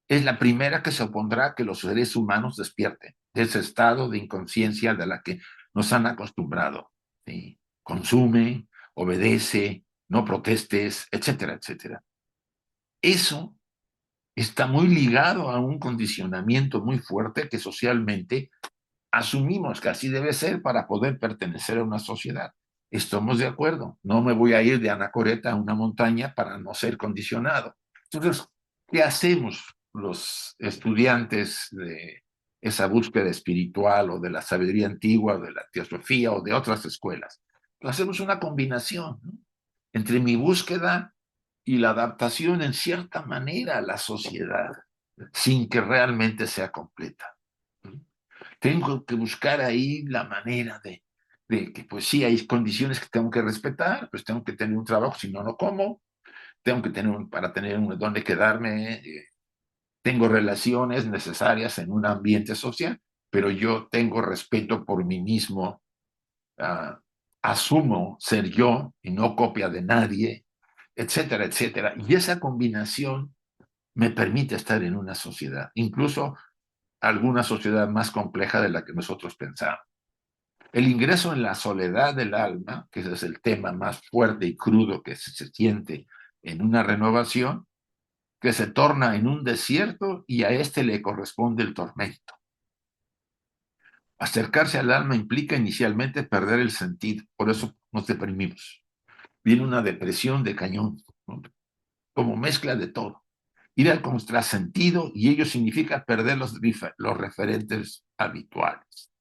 es la primera que se opondrá a que los seres humanos despierten de ese estado de inconsciencia de la que nos han acostumbrado. ¿Sí? Consume, obedece, no protestes, etcétera, etcétera. Eso está muy ligado a un condicionamiento muy fuerte que socialmente asumimos que así debe ser para poder pertenecer a una sociedad. Estamos de acuerdo. No me voy a ir de Anacoreta a una montaña para no ser condicionado. Entonces, ¿qué hacemos los estudiantes de esa búsqueda espiritual o de la sabiduría antigua, o de la teosofía o de otras escuelas? Pues hacemos una combinación, ¿no? Entre mi búsqueda y la adaptación en cierta manera a la sociedad, sin que realmente sea completa. Tengo que buscar ahí la manera de que, pues sí, hay condiciones que tengo que respetar, pues tengo que tener un trabajo, si no, no como, tengo que tener para tener donde quedarme, tengo relaciones necesarias en un ambiente social, pero yo tengo respeto por mí mismo, asumo ser yo y no copia de nadie, etcétera, etcétera. Y esa combinación me permite estar en una sociedad, incluso alguna sociedad más compleja de la que nosotros pensamos. El ingreso en la soledad del alma, que ese es el tema más fuerte y crudo que se siente en una renovación, que se torna en un desierto y a este le corresponde el tormento. Acercarse al alma implica inicialmente perder el sentido, por eso nos deprimimos. Viene una depresión de cañón, ¿no? Como mezcla de todo. Ir al contrasentido y ello significa perder los referentes habituales.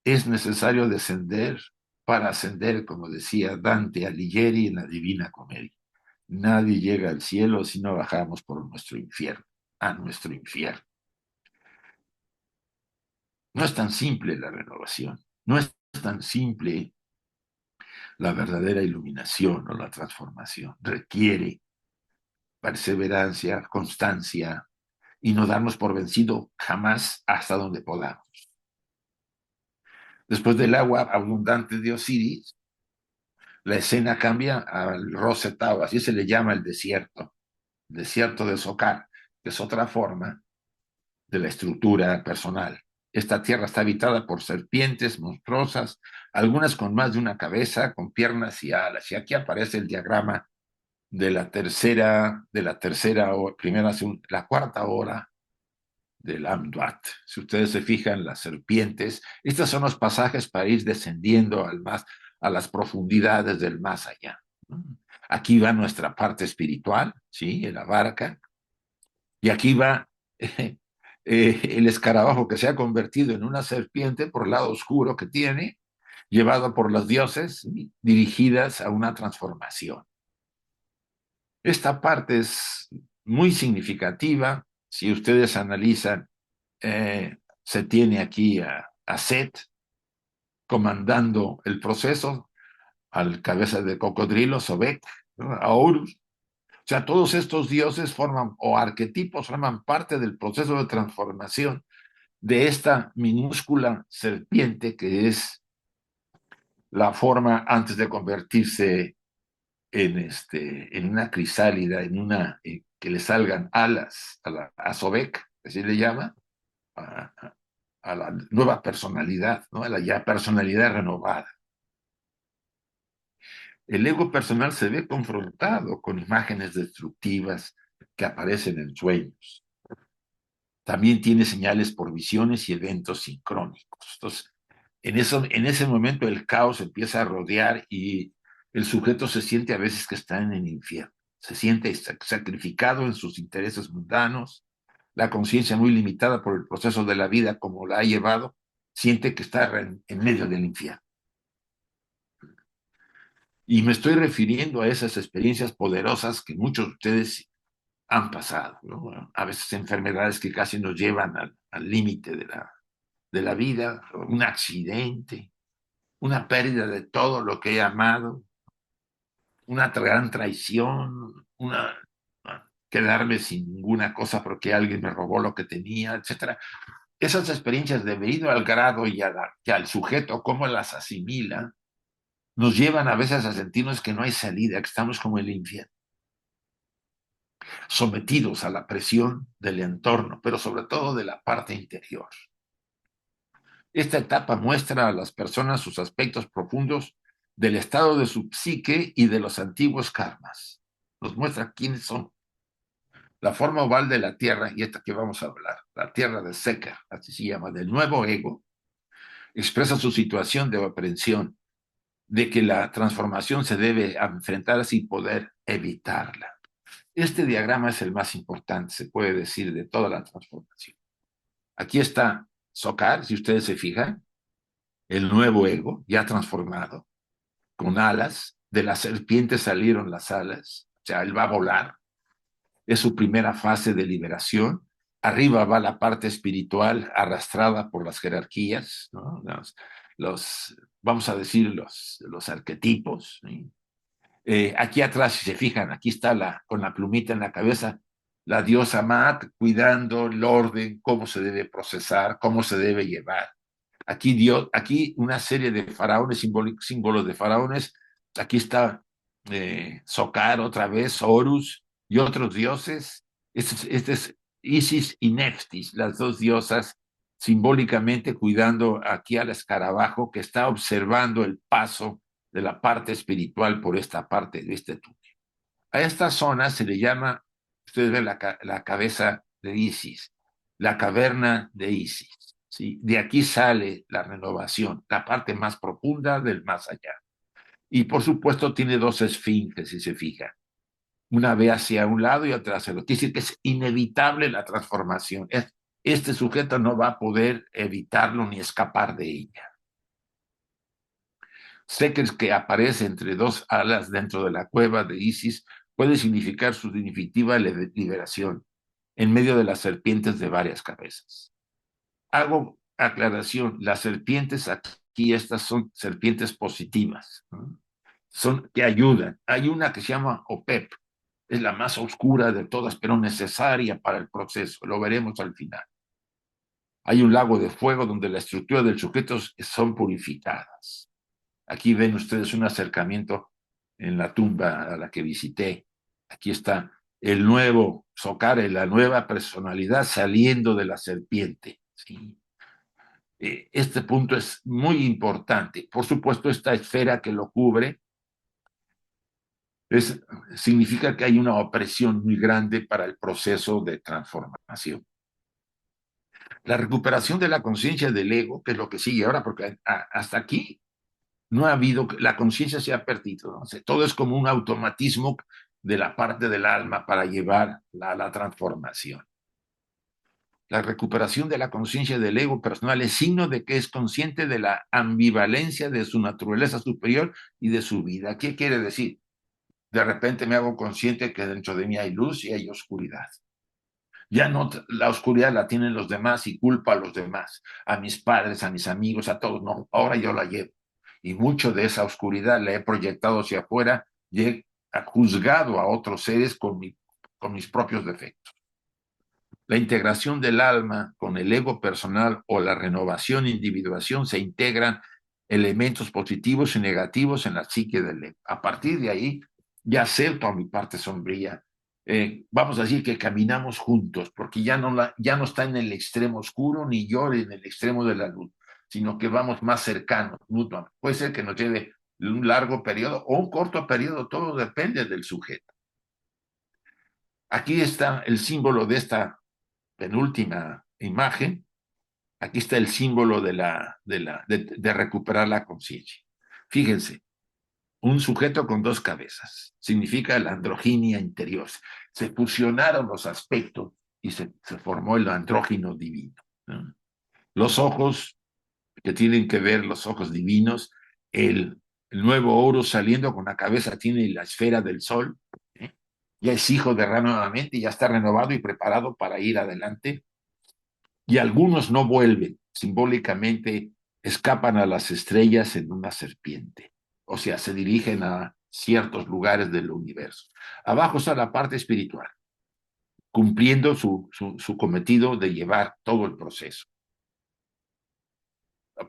Es necesario descender para ascender, como decía Dante Alighieri en la Divina Comedia. Nadie llega al cielo si no bajamos por nuestro infierno, a nuestro infierno. No es tan simple la renovación, no es tan simple la verdadera iluminación o la transformación. Requiere perseverancia, constancia y no darnos por vencido jamás hasta donde podamos. Después del agua abundante de Osiris, la escena cambia al Rosetao, así se le llama el desierto de Socar, que es otra forma de la estructura personal. Esta tierra está habitada por serpientes monstruosas, algunas con más de una cabeza, con piernas y alas. Y aquí aparece el diagrama la cuarta hora del Amduat. Si ustedes se fijan, las serpientes, estos son los pasajes para ir descendiendo a las profundidades del más allá. Aquí va nuestra parte espiritual, ¿sí? En la barca, y aquí va el escarabajo que se ha convertido en una serpiente por el lado oscuro que tiene, llevado por los dioses, dirigidas a una transformación. Esta parte es muy significativa. Si ustedes analizan, se tiene aquí a Set comandando el proceso, al cabeza de cocodrilo, Sobek, ¿no? A Horus. O sea, todos estos dioses forman, o arquetipos, forman parte del proceso de transformación de esta minúscula serpiente que es la forma antes de convertirse en una crisálida, que le salgan alas a Sobek, así le llama, a, a la nueva personalidad, ¿no? A la ya personalidad renovada. El ego personal se ve confrontado con imágenes destructivas que aparecen en sueños. También tiene señales por visiones y eventos sincrónicos. Entonces, en ese momento el caos empieza a rodear y el sujeto se siente a veces que está en el infierno. Se siente sacrificado en sus intereses mundanos, la conciencia muy limitada por el proceso de la vida como la ha llevado, siente que está en medio del infierno. Y me estoy refiriendo a esas experiencias poderosas que muchos de ustedes han pasado, ¿no? A veces enfermedades que casi nos llevan al límite de la vida, un accidente, una pérdida de todo lo que he amado, una gran traición, quedarme sin ninguna cosa porque alguien me robó lo que tenía, etcétera. Esas experiencias, debido al grado y al sujeto, cómo las asimila, nos llevan a veces a sentirnos que no hay salida, que estamos como en el infierno, sometidos a la presión del entorno, pero sobre todo de la parte interior. Esta etapa muestra a las personas sus aspectos profundos del estado de su psique y de los antiguos karmas. Nos muestra quiénes son. La forma oval de la Tierra, y esta que vamos a hablar, la Tierra de Seca, así se llama, del nuevo ego, expresa su situación de aprensión, de que la transformación se debe enfrentar sin poder evitarla. Este diagrama es el más importante, se puede decir, de toda la transformación. Aquí está Sokar, si ustedes se fijan, el nuevo ego, ya transformado, con alas, de la serpiente salieron las alas, o sea, él va a volar, es su primera fase de liberación, arriba va la parte espiritual arrastrada por las jerarquías, ¿no? Vamos a decir, los arquetipos, ¿sí? Aquí atrás, si se fijan, aquí está con la plumita en la cabeza, la diosa Maat cuidando el orden, cómo se debe procesar, cómo se debe llevar. Aquí una serie de faraones, símbolos de faraones. Aquí está Sokar otra vez, Horus y otros dioses. Este es Isis y Neftis, las dos diosas simbólicamente cuidando aquí al escarabajo que está observando el paso de la parte espiritual por esta parte de este túnel. A esta zona se le llama, ustedes ven la cabeza de Isis, la caverna de Isis. ¿Sí? De aquí sale la renovación, la parte más profunda del más allá. Y por supuesto tiene dos esfinges, si se fija. Una ve hacia un lado y otra hacia el otro. Quiere decir que es inevitable la transformación. Este sujeto no va a poder evitarlo ni escapar de ella. Sé que aparece entre dos alas dentro de la cueva de Isis puede significar su definitiva liberación en medio de las serpientes de varias cabezas. Hago aclaración, las serpientes aquí, estas son serpientes positivas, ¿no? Son que ayudan. Hay una que se llama OPEP, es la más oscura de todas, pero necesaria para el proceso, lo veremos al final. Hay un lago de fuego donde la estructura del sujeto son purificadas. Aquí ven ustedes un acercamiento en la tumba a la que visité. Aquí está el nuevo Sokare, la nueva personalidad saliendo de la serpiente. ¿Sí? Este punto es muy importante. Por supuesto, esta esfera que lo cubre significa que hay una opresión muy grande para el proceso de transformación. La recuperación de la conciencia del ego, que es lo que sigue ahora, porque hasta aquí no ha habido, la conciencia se ha perdido, ¿no? O sea, todo es como un automatismo de la parte del alma para llevar la transformación. La recuperación de la conciencia del ego personal es signo de que es consciente de la ambivalencia de su naturaleza superior y de su vida. ¿Qué quiere decir? De repente me hago consciente que dentro de mí hay luz y hay oscuridad. Ya no, la oscuridad la tienen los demás y culpa a los demás, a mis padres, a mis amigos, a todos. No, ahora yo la llevo. Y mucho de esa oscuridad la he proyectado hacia afuera y he juzgado a otros seres con mis propios defectos. La integración del alma con el ego personal o la renovación e individuación se integran elementos positivos y negativos en la psique del ego. A partir de ahí, ya acepto a mi parte sombría. Vamos a decir que caminamos juntos, porque ya no está en el extremo oscuro ni yo en el extremo de la luz, sino que vamos más cercanos mutuamente. Puede ser que nos lleve un largo periodo o un corto periodo, todo depende del sujeto. Aquí está el símbolo de esta penúltima imagen. Aquí está el símbolo de recuperar la conciencia. Fíjense, un sujeto con dos cabezas significa la androginia interior. Se fusionaron los aspectos y se formó el andrógino divino, ¿no? Los ojos que tienen que ver los ojos divinos, el nuevo oro saliendo con la cabeza tiene la esfera del sol, ¿eh? Ya es hijo de Ra nuevamente, ya está renovado y preparado para ir adelante. Y algunos no vuelven, simbólicamente escapan a las estrellas en una serpiente, o sea, se dirigen a ciertos lugares del universo. Abajo está la parte espiritual, cumpliendo su cometido de llevar todo el proceso.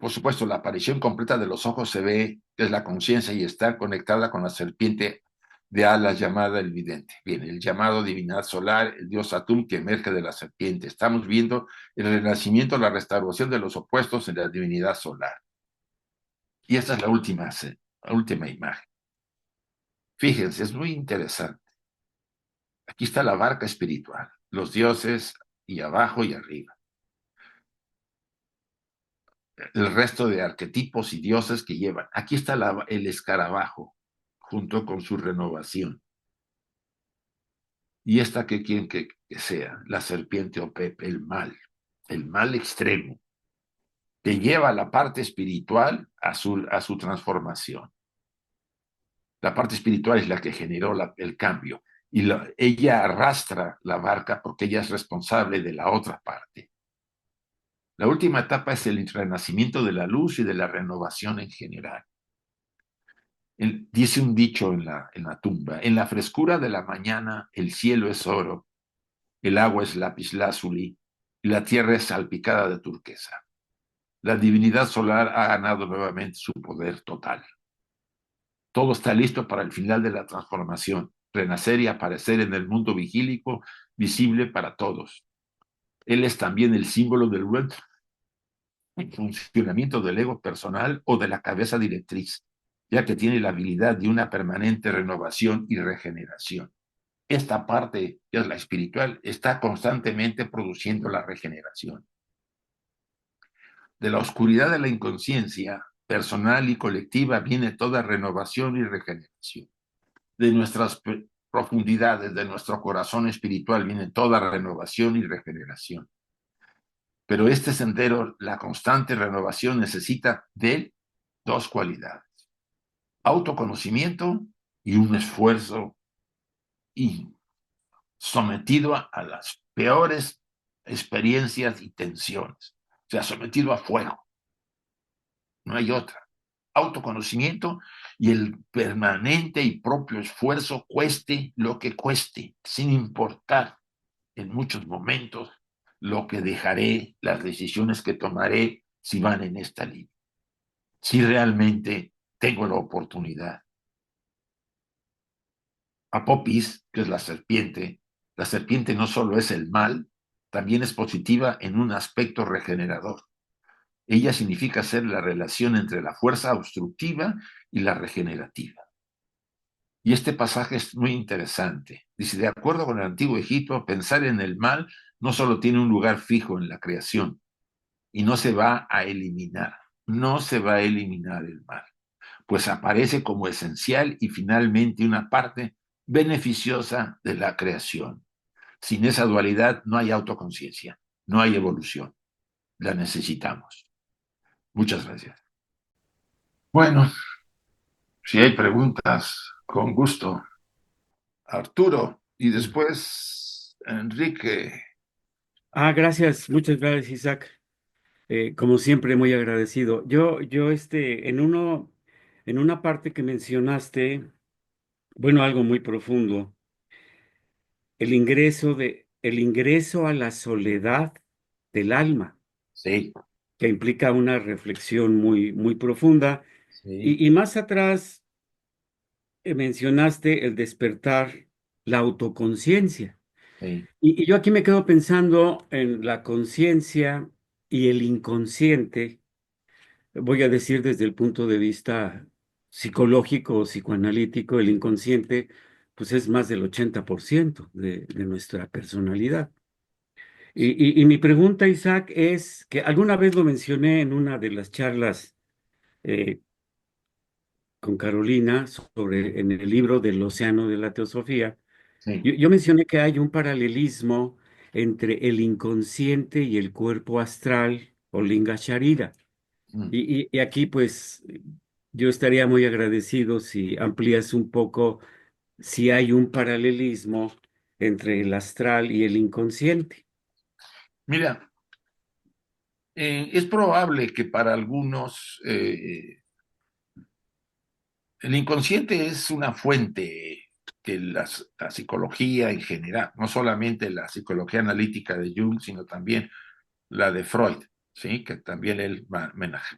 Por supuesto, la aparición completa de los ojos se ve que es la conciencia y está conectada con la serpiente de alas llamada el vidente. Bien, el llamado divinidad solar, el dios Atum que emerge de la serpiente. Estamos viendo el renacimiento, la restauración de los opuestos en la divinidad solar. Y esta es la última imagen. Fíjense, es muy interesante. Aquí está la barca espiritual, los dioses y abajo y arriba. El resto de arquetipos y dioses que llevan. Aquí está el escarabajo, junto con su renovación. ¿Y esta qué quieren que sea? La serpiente o Pepe, el mal extremo, que lleva la parte espiritual a su transformación. La parte espiritual es la que generó el cambio. Y ella arrastra la barca porque ella es responsable de la otra parte. La última etapa es el renacimiento de la luz y de la renovación en general. Dice un dicho en la tumba: en la frescura de la mañana el cielo es oro, el agua es lapislázuli y la tierra es salpicada de turquesa. La divinidad solar ha ganado nuevamente su poder total. Todo está listo para el final de la transformación, renacer y aparecer en el mundo vigílico, visible para todos. Él es también el símbolo del el funcionamiento del ego personal o de la cabeza directriz, ya que tiene la habilidad de una permanente renovación y regeneración. Esta parte, que es la espiritual, está constantemente produciendo la regeneración. De la oscuridad de la inconsciencia personal y colectiva viene toda renovación y regeneración. De nuestras profundidades, de nuestro corazón espiritual, viene toda renovación y regeneración. Pero este sendero, la constante renovación, necesita de dos cualidades: autoconocimiento y un esfuerzo y sometido a las peores experiencias y tensiones. O sea, sometido a fuego. No hay otra. Autoconocimiento y el permanente y propio esfuerzo, cueste lo que cueste, sin importar en muchos momentos lo que dejaré, las decisiones que tomaré, si van en esta línea. Si realmente tengo la oportunidad. Apopis, que es la serpiente no solo es el mal, también es positiva en un aspecto regenerador. Ella significa ser la relación entre la fuerza obstructiva y la regenerativa. Y este pasaje es muy interesante. Dice, de acuerdo con el antiguo Egipto, pensar en el mal no solo tiene un lugar fijo en la creación y no se va a eliminar. No se va a eliminar el mal, pues aparece como esencial y finalmente una parte beneficiosa de la creación. Sin esa dualidad no hay autoconciencia, no hay evolución. La necesitamos. Muchas gracias. Bueno, si hay preguntas, con gusto. Arturo y después Enrique.
Gracias, muchas gracias, Isaac. Como siempre, muy agradecido. En una parte que mencionaste, bueno, algo muy profundo, el ingreso a la soledad del alma,
Sí,
que implica una reflexión muy, muy profunda.
sí,
Y más atrás, mencionaste el despertar la autoconciencia.
sí,
Y yo aquí me quedo pensando en la conciencia y el inconsciente. Voy a decir desde el punto de vista psicológico o psicoanalítico, el inconsciente, pues es más del 80% de nuestra personalidad. Y mi pregunta, Isaac, es que alguna vez lo mencioné en una de las charlas eh, con Carolina en el libro del Océano de la Teosofía.
sí.
Yo mencioné que hay un paralelismo entre el inconsciente y el cuerpo astral o Linga Sharira.
Mm.
Y aquí, pues, yo estaría muy agradecido si amplías un poco si hay un paralelismo entre el astral y el inconsciente.
Mira, es probable que para algunos el inconsciente es una fuente que la psicología en general, no solamente la psicología analítica de Jung, sino también la de Freud, ¿sí? Que también él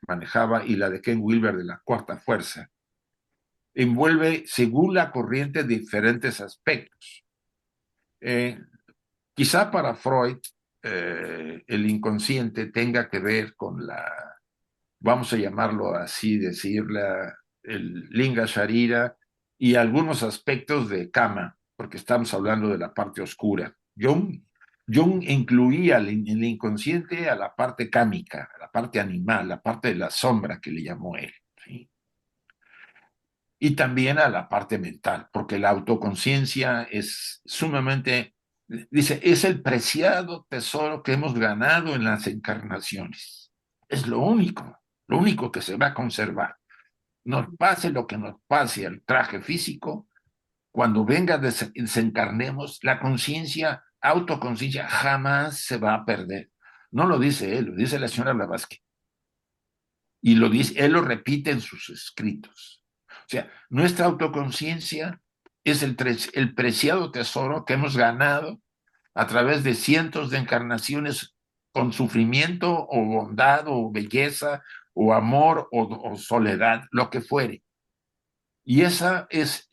manejaba, y la de Ken Wilber de la cuarta fuerza, envuelve, según la corriente, diferentes aspectos. Eh, Quizá para Freud el inconsciente tenga que ver con vamos a llamarlo así, el Linga Sharira y algunos aspectos de Kama, porque estamos hablando de la parte oscura. Jung incluía el inconsciente a la parte cámica, a la parte animal, la parte de la sombra que le llamó él, ¿sí? Y también a la parte mental, porque la autoconciencia es sumamente, dice, es el preciado tesoro que hemos ganado en las encarnaciones. Es lo único que se va a conservar. Nos pase lo que nos pase al traje físico, cuando venga desencarnemos, la conciencia, autoconciencia jamás se va a perder. No lo dice él, lo dice la señora Blavatsky. Y lo dice, él lo repite en sus escritos. O sea, nuestra autoconciencia es el preciado tesoro que hemos ganado a través de cientos de encarnaciones con sufrimiento o bondad o belleza o amor o soledad, lo que fuere. Y esa es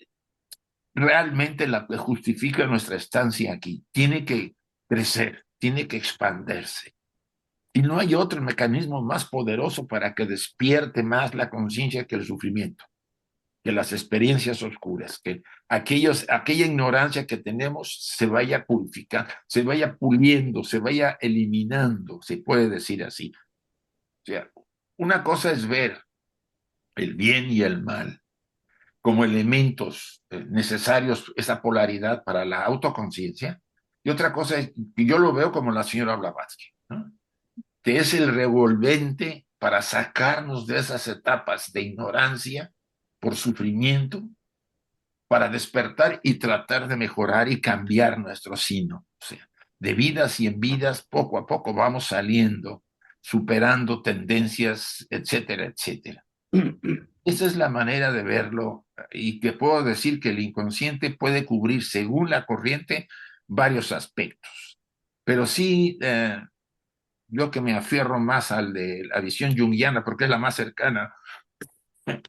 realmente la que justifica nuestra estancia aquí. Tiene que crecer, tiene que expandirse. Y no hay otro mecanismo más poderoso para que despierte más la conciencia que el sufrimiento, que las experiencias oscuras, que aquella ignorancia que tenemos se vaya purificando, se vaya puliendo, se vaya eliminando, se puede decir así. O sea, una cosa es ver el bien y el mal como elementos necesarios, esa polaridad para la autoconciencia, y otra cosa es, que yo lo veo como la señora Blavatsky, ¿no? Que es el revolvente para sacarnos de esas etapas de ignorancia por sufrimiento, para despertar y tratar de mejorar y cambiar nuestro sino. O sea, de vidas y en vidas, poco a poco vamos saliendo, superando tendencias, etcétera, etcétera. Esa es la manera de verlo y que puedo decir que el inconsciente puede cubrir, según la corriente, varios aspectos. Pero sí, yo que me afierro más al de la visión junguiana, porque es la más cercana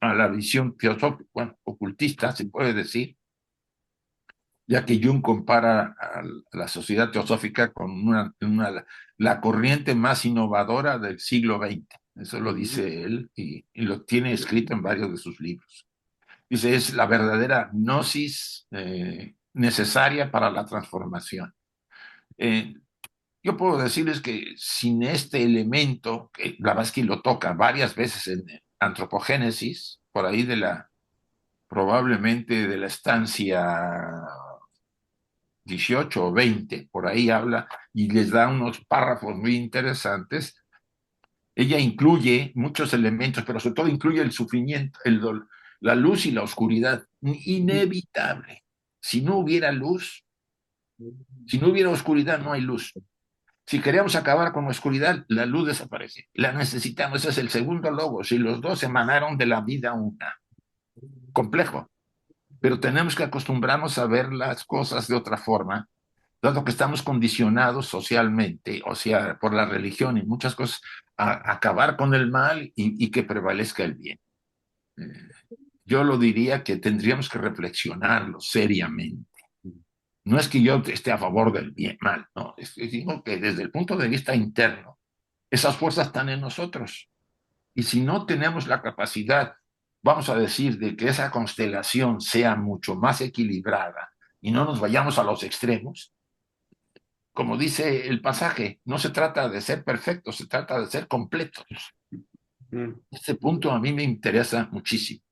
a la visión teosófica, bueno, ocultista, se puede decir, ya que Jung compara a la sociedad teosófica con la corriente más innovadora del siglo XX. Eso lo dice él y lo tiene escrito en varios de sus libros. Dice, es la verdadera gnosis necesaria para la transformación. Eh, yo puedo decirles que sin este elemento, que Blavatsky lo toca varias veces en Antropogénesis, por ahí probablemente de la estancia 18 o 20, por ahí habla y les da unos párrafos muy interesantes. Ella incluye muchos elementos, pero sobre todo incluye el sufrimiento, la luz y la oscuridad, inevitable. Si no hubiera luz, si no hubiera oscuridad, no hay luz. Si queríamos acabar con la oscuridad, la luz desaparece. La necesitamos, ese es el segundo logos. Si los dos emanaron de la vida una. Complejo. Pero tenemos que acostumbrarnos a ver las cosas de otra forma, dado que estamos condicionados socialmente, o sea, por la religión y muchas cosas, a acabar con el mal y que prevalezca el bien. Yo lo diría que tendríamos que reflexionarlo seriamente. No es que yo esté a favor del bien, mal, no, es que digo que desde el punto de vista interno, esas fuerzas están en nosotros. Y si no tenemos la capacidad, vamos a decir, de que esa constelación sea mucho más equilibrada y no nos vayamos a los extremos, como dice el pasaje, no se trata de ser perfectos, se trata de ser completos. Este punto a mí me interesa muchísimo.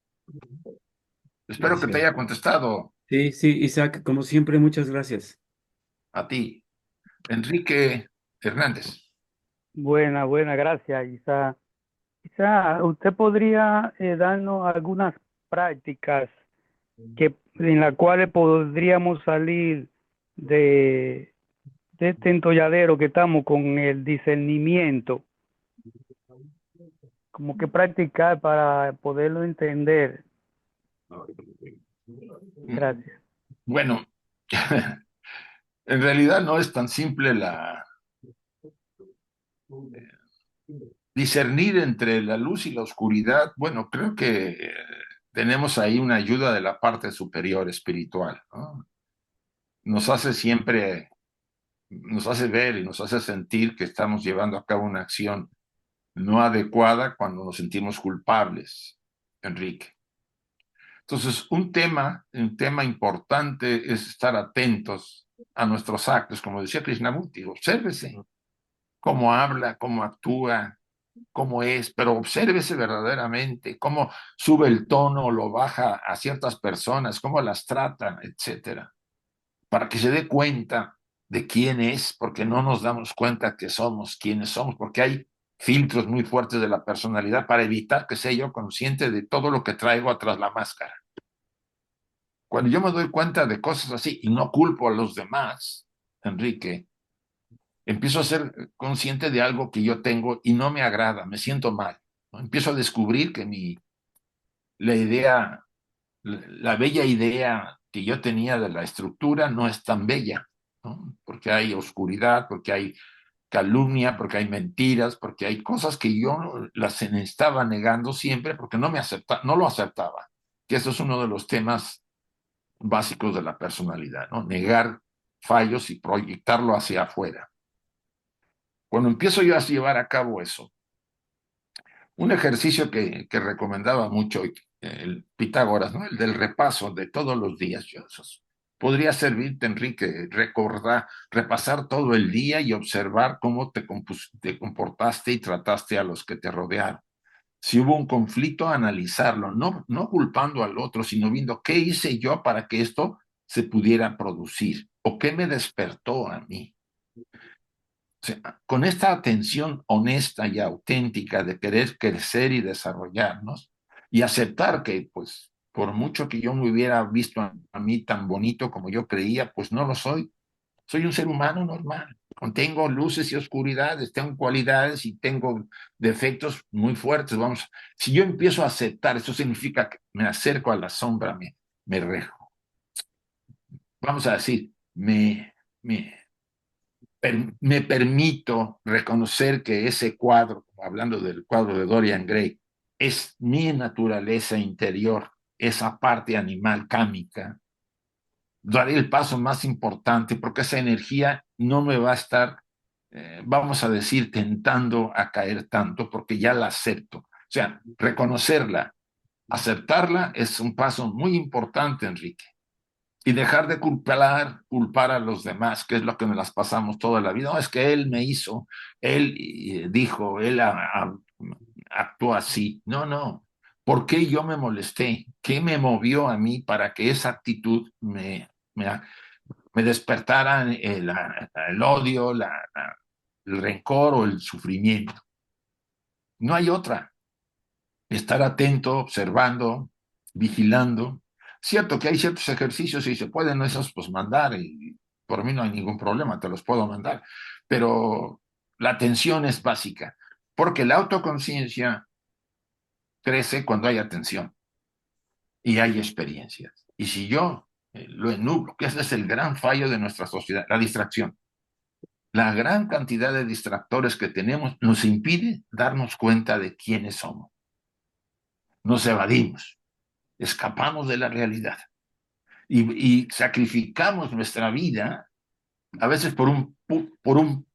Espero que te
Gracias.
haya contestado
Sí, sí, Isaac, como siempre, muchas gracias.
a ti. Enrique Hernández.
Buena, buena, gracias, Isa. Isa, ¿usted podría darnos algunas prácticas en las cuales podríamos salir de este entolladero que estamos con el discernimiento? Como que practicar para poderlo entender. Gracias.
Bueno, en realidad no es tan simple discernir entre la luz y la oscuridad. Bueno, creo que tenemos ahí una ayuda de la parte superior espiritual, ¿no? Nos hace siempre, nos hace ver y nos hace sentir que estamos llevando a cabo una acción no adecuada cuando nos sentimos culpables, Enrique. Entonces, un tema importante es estar atentos a nuestros actos, como decía Krishnamurti, obsérvese cómo habla, cómo actúa, cómo es, pero obsérvese verdaderamente, cómo sube el tono o lo baja a ciertas personas, cómo las trata, etcétera, para que se dé cuenta de quién es, porque no nos damos cuenta que somos quienes somos, porque hay filtros muy fuertes de la personalidad para evitar que sea yo consciente de todo lo que traigo atrás la máscara. Cuando yo me doy cuenta de cosas así y no culpo a los demás, Enrique, empiezo a ser consciente de algo que yo tengo y no me agrada, me siento mal, ¿no? Empiezo a descubrir que la idea, la bella idea que yo tenía de la estructura no es tan bella, ¿no? Porque hay oscuridad, porque hay calumnia, porque hay mentiras, porque hay cosas que yo las estaba negando siempre porque no lo aceptaba. Que eso es uno de los temas básicos de la personalidad, ¿no? Negar fallos y proyectarlo hacia afuera. Cuando empiezo yo a llevar a cabo eso, un ejercicio que recomendaba mucho el Pitágoras, ¿no? El del repaso de todos los días. Podría servirte, Enrique, repasar todo el día y observar cómo te comportaste y trataste a los que te rodearon. Si hubo un conflicto, analizarlo, no culpando al otro, sino viendo qué hice yo para que esto se pudiera producir o qué me despertó a mí. O sea, con esta atención honesta y auténtica de querer crecer y desarrollarnos y aceptar que, pues, por mucho que yo me hubiera visto a mí tan bonito como yo creía, pues no lo soy. Soy un ser humano normal. Tengo luces y oscuridades, tengo cualidades y tengo defectos muy fuertes. Vamos, si yo empiezo a aceptar, eso significa que me acerco a la sombra, me rejo. Vamos a decir, me permito reconocer que ese cuadro, hablando del cuadro de Dorian Gray, es mi naturaleza interior, esa parte animal cámica. Daré el paso más importante porque esa energía no me va a estar, vamos a decir, tentando a caer tanto porque ya la acepto. O sea, reconocerla, aceptarla es un paso muy importante, Enrique. Y dejar de culpar a los demás, que es lo que nos las pasamos toda la vida. No, es que él me hizo, él dijo, él actuó así. No, no. ¿Por qué yo me molesté? ¿Qué me movió a mí para que esa actitud me despertara el odio, el rencor o el sufrimiento? No hay otra. Estar atento, observando, vigilando. Cierto que hay ciertos ejercicios y se pueden esos pues mandar y por mí no hay ningún problema, te los puedo mandar, pero la atención es básica, porque la autoconciencia crece cuando hay atención y hay experiencias. Y si yo lo ennublo, que ese es el gran fallo de nuestra sociedad, la distracción. La gran cantidad de distractores que tenemos nos impide darnos cuenta de quiénes somos. Nos evadimos, escapamos de la realidad y sacrificamos nuestra vida a veces por un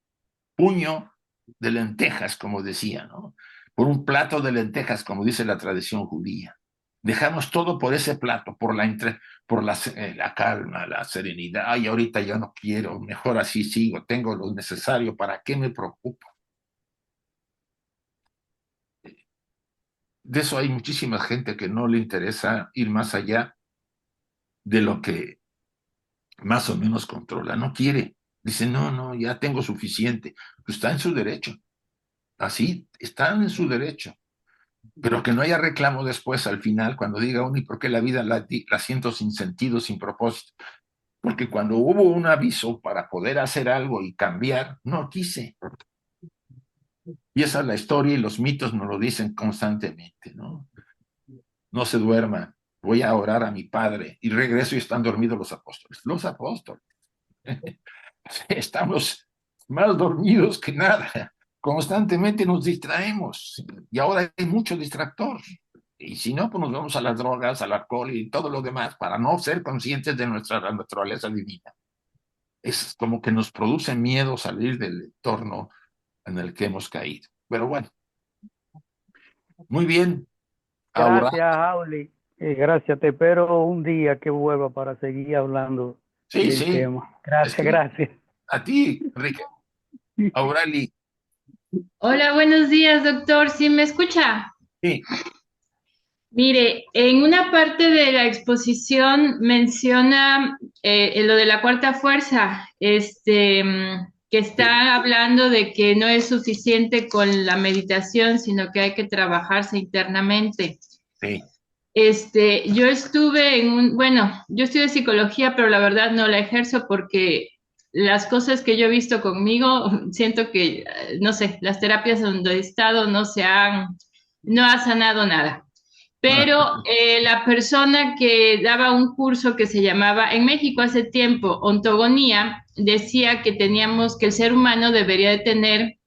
puño de lentejas, como decía, ¿no? Por un plato de lentejas, como dice la tradición judía. Dejamos todo por ese plato, por la calma, la serenidad. Ay, ahorita yo no quiero, mejor así sigo, tengo lo necesario, ¿para qué me preocupo? De eso hay muchísima gente que no le interesa ir más allá de lo que más o menos controla, no quiere. Dice, no, no, ya tengo suficiente. Pues está en su derecho. Así, están en su derecho. Pero que no haya reclamo después al final, cuando diga uno, ¿y por qué la vida la siento sin sentido, sin propósito? Porque cuando hubo un aviso para poder hacer algo y cambiar, no quise. Y esa es la historia y los mitos nos lo dicen constantemente, ¿no? No se duerma, voy a orar a mi padre y regreso y están dormidos los apóstoles. Los apóstoles. Estamos más dormidos que nada. Constantemente nos distraemos y ahora hay mucho distractor. Y si no, pues nos vamos a las drogas, al alcohol y todo lo demás para no ser conscientes de nuestra naturaleza divina. Es como que nos produce miedo salir del entorno en el que hemos caído. Pero bueno, muy bien. Ahora,
Gracias, Auli. Gracias. Te espero un día que vuelva para seguir hablando
sí,
del
sí,
tema. Gracias,
sí.
gracias.
A ti, Enrique. Aureli,
Hola, buenos días, doctor. ¿Sí me escucha?
sí,
Mire, en una parte de la exposición menciona lo de la cuarta fuerza, que
sí,
está hablando de que no es suficiente con la meditación, sino que hay que trabajarse internamente.
sí.
Yo estuve bueno, yo estudié psicología, pero la verdad no la ejerzo porque las cosas que yo he visto conmigo, siento que, no sé, las terapias donde he estado no ha sanado nada.
Ah,
Pero la persona que daba un curso que se llamaba, en México hace tiempo, Ontogonía, decía que el ser humano debería de tener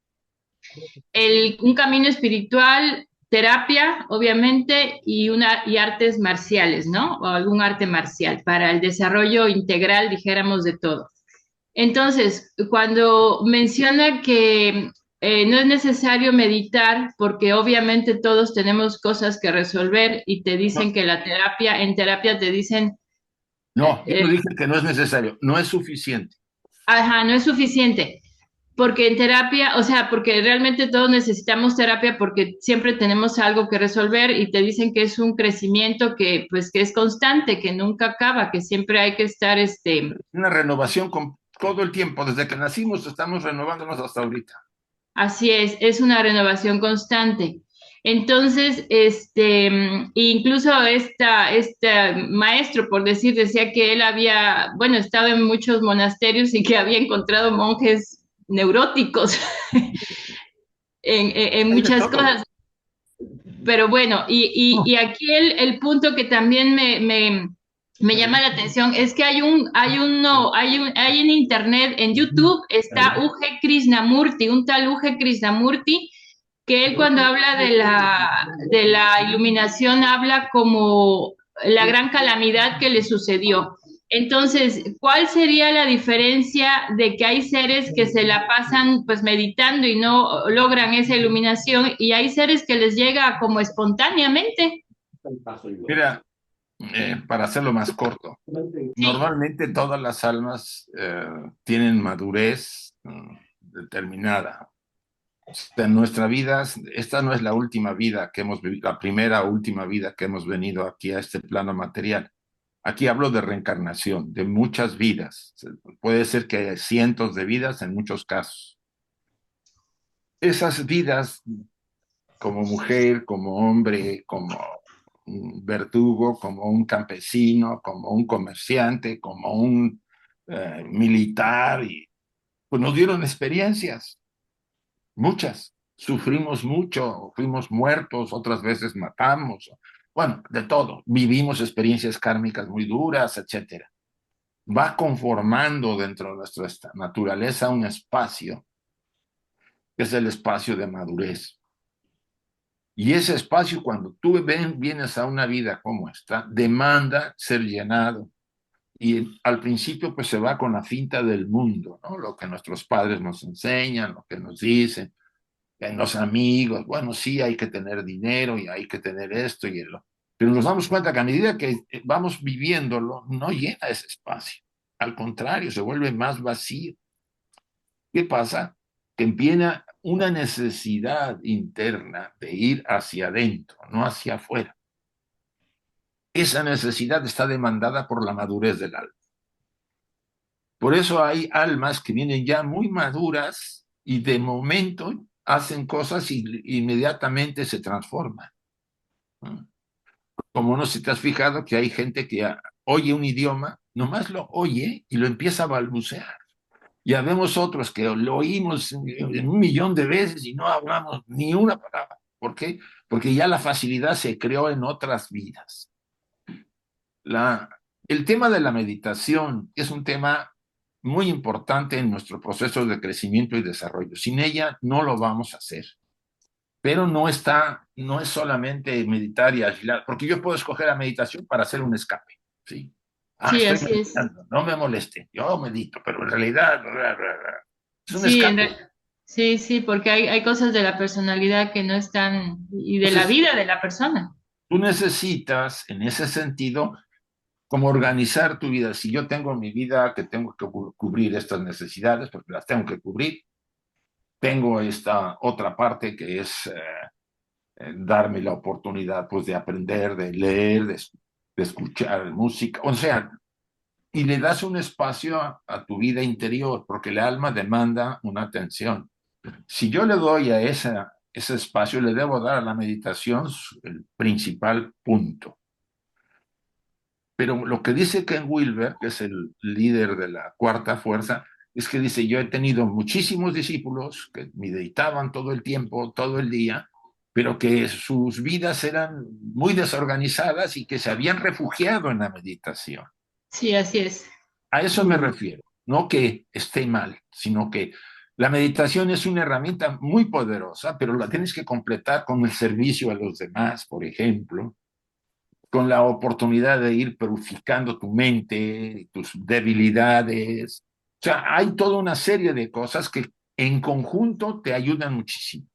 un camino espiritual, terapia, obviamente, y artes marciales, ¿no? O algún arte marcial para el desarrollo integral, dijéramos, de todo. Entonces, cuando menciona que no es necesario meditar porque obviamente todos tenemos cosas que resolver y te dicen
No,
que en terapia te dicen,
no, yo
eh,
no dije que no es necesario, no es suficiente.
ajá, no es suficiente. Porque en terapia, o sea, porque realmente todos necesitamos terapia porque siempre tenemos algo que resolver y te dicen que es un crecimiento que, pues, que es constante, que nunca acaba, que siempre hay que estar,
Una renovación con todo el tiempo, desde que nacimos estamos renovándonos hasta ahorita.
así es una renovación constante. Entonces, incluso este maestro, por decir, decía que él había, bueno, estado en muchos monasterios y que había encontrado monjes neuróticos en
Hay de
muchas
todo.
cosas. Pero bueno,
No,
y aquí el punto que también me llama la atención es que hay en internet, en YouTube, está UG Krishnamurti, un tal UG Krishnamurti, que él cuando habla de la iluminación habla como la gran calamidad que le sucedió. Entonces, ¿cuál sería la diferencia de que hay seres que se la pasan pues meditando y no logran esa iluminación y hay seres que les llega como espontáneamente?
mira, para hacerlo más corto,
Sí,
normalmente todas las almas tienen madurez determinada. O sea, en nuestra vida, esta no es la última vida que hemos vivido, la primera o última vida que hemos venido aquí a este plano material. Aquí hablo de reencarnación, de muchas vidas. Puede ser que haya cientos de vidas en muchos casos. Esas vidas, como mujer, como hombre, como un verdugo, como un campesino, como un comerciante, como un militar, y pues nos dieron experiencias, muchas. Sufrimos mucho, fuimos muertos, otras veces matamos, bueno, de todo. Vivimos experiencias kármicas muy duras, etcétera. Va conformando dentro de nuestra naturaleza un espacio, que es el espacio de madurez. Y ese espacio, cuando tú vienes a una vida como esta, demanda ser llenado. Y al principio, pues se va con la finta del mundo, ¿no? Lo que nuestros padres nos enseñan, lo que nos dicen, en los amigos, bueno, sí, hay que tener dinero y hay que tener esto y lo. Pero nos damos cuenta que a medida que vamos viviéndolo, no llena ese espacio. Al contrario, se vuelve más vacío. ¿Qué pasa? Que empieza una necesidad interna de ir hacia adentro, no hacia afuera. Esa necesidad está demandada por la madurez del alma. Por eso hay almas que vienen ya muy maduras y de momento hacen cosas y inmediatamente se transforman. Como no sé si te has fijado que hay gente que oye un idioma, nomás lo oye y lo empieza a balbucear. Ya vemos otros que lo oímos en 1 millón de veces y no hablamos ni una palabra. ¿Por qué? Porque ya la facilidad se creó en otras vidas. La, el tema de la meditación es un tema muy importante en nuestro proceso de crecimiento y desarrollo. Sin ella no lo vamos a hacer. Pero no es solamente meditar y aislar, porque yo puedo escoger la meditación para hacer un escape, ¿sí? Ah,
sí,
estoy
así es.
meditando, no me moleste, yo medito, pero en realidad es un
Sí,
escape.
sí, sí, porque hay cosas de la personalidad que no están, y de la
Entonces,
vida de la persona.
tú necesitas, en ese sentido, como organizar tu vida. Si yo tengo mi vida que tengo que cubrir estas necesidades, porque las tengo que cubrir, tengo esta otra parte que es darme la oportunidad pues de aprender, de leer, de escuchar música, o sea, y le das un espacio a tu vida interior, porque el alma demanda una atención. Si yo le doy a ese espacio, le debo dar a la meditación el principal punto. Pero lo que dice Ken Wilber, que es el líder de la cuarta fuerza, es que dice, yo he tenido muchísimos discípulos que meditaban todo el tiempo, todo el día, pero que sus vidas eran muy desorganizadas y que se habían refugiado en la meditación.
Sí, así es.
A eso me refiero, no que esté mal, sino que la meditación es una herramienta muy poderosa, pero la tienes que completar con el servicio a los demás, por ejemplo, con la oportunidad de ir purificando tu mente, tus debilidades. O sea, hay toda una serie de cosas que en conjunto te ayudan muchísimo.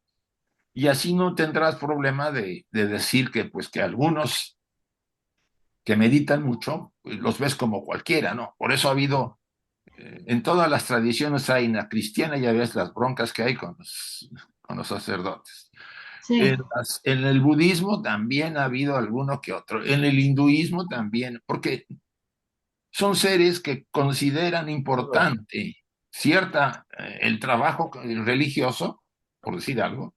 Y así no tendrás problema de decir que, pues, que algunos que meditan mucho, pues, los ves como cualquiera, ¿no? Por eso ha habido, en todas las tradiciones hay, en la cristiana ya ves las broncas que hay con los sacerdotes.
Sí.
En el budismo también ha habido alguno que otro, en el hinduismo también, porque son seres que consideran importante el trabajo religioso, por decir algo,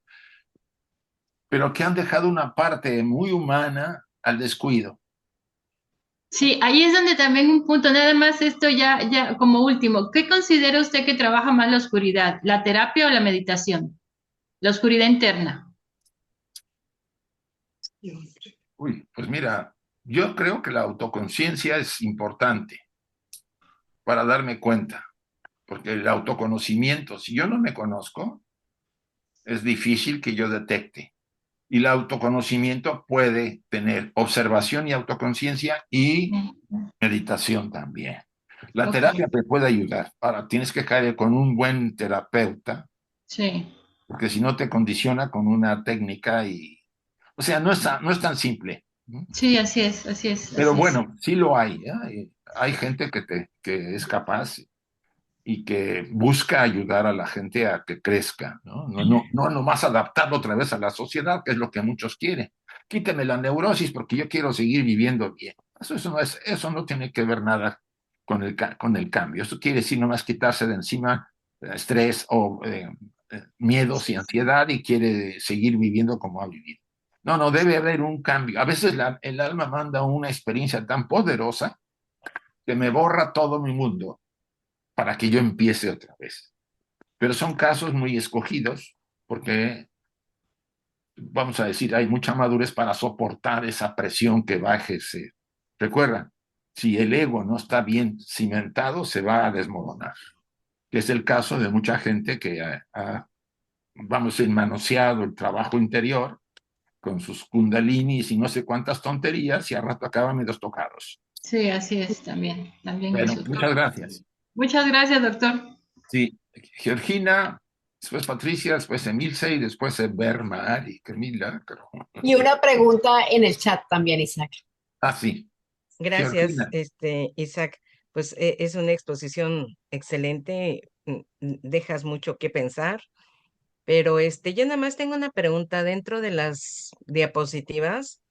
pero que han dejado una parte muy humana al descuido.
Sí, ahí es donde también un punto, nada más esto ya como último, ¿qué considera usted que trabaja más la oscuridad, la terapia o la meditación? La oscuridad interna.
Uy, pues mira, yo creo que la autoconciencia es importante para darme cuenta, porque el autoconocimiento, si yo no me conozco, es difícil que yo detecte. Y el autoconocimiento puede tener observación y autoconciencia y meditación también. La
Ok,
terapia te puede ayudar. Ahora, tienes que caer con un buen terapeuta,
sí,
porque si no te condiciona con una técnica y... O sea, no es tan simple, ¿no?
sí, así es, así es,
Pero
así es.
bueno, sí lo hay, ¿eh? Hay gente que es capaz y que busca ayudar a la gente a que crezca, ¿no? No nomás adaptarlo otra vez a la sociedad, que es lo que muchos quieren. Quíteme la neurosis porque yo quiero seguir viviendo bien. Eso no tiene que ver nada con el cambio. Eso quiere decir nomás quitarse de encima estrés o miedos y ansiedad y quiere seguir viviendo como ha vivido. No, debe haber un cambio. A veces el alma manda una experiencia tan poderosa que me borra todo mi mundo para que yo empiece otra vez. Pero son casos muy escogidos porque, vamos a decir, hay mucha madurez para soportar esa presión que va a ejercer. Recuerda, si el ego no está bien cimentado, se va a desmoronar, que es el caso de mucha gente que vamos a decir, manoseado el trabajo interior con sus kundalinis y no sé cuántas tonterías y al rato acaban medio tocados.
Sí, así es también
Bueno,
eso.
muchas gracias.
Muchas gracias, doctor.
Sí, Georgina, después Patricia, después Emilce y después Bermar y Camila.
Y una pregunta en el chat también, Isaac.
Ah, sí,
Gracias,
Georgina.
Isaac. Pues es una exposición excelente, dejas mucho que pensar, pero yo nada más tengo una pregunta. Dentro de las diapositivas,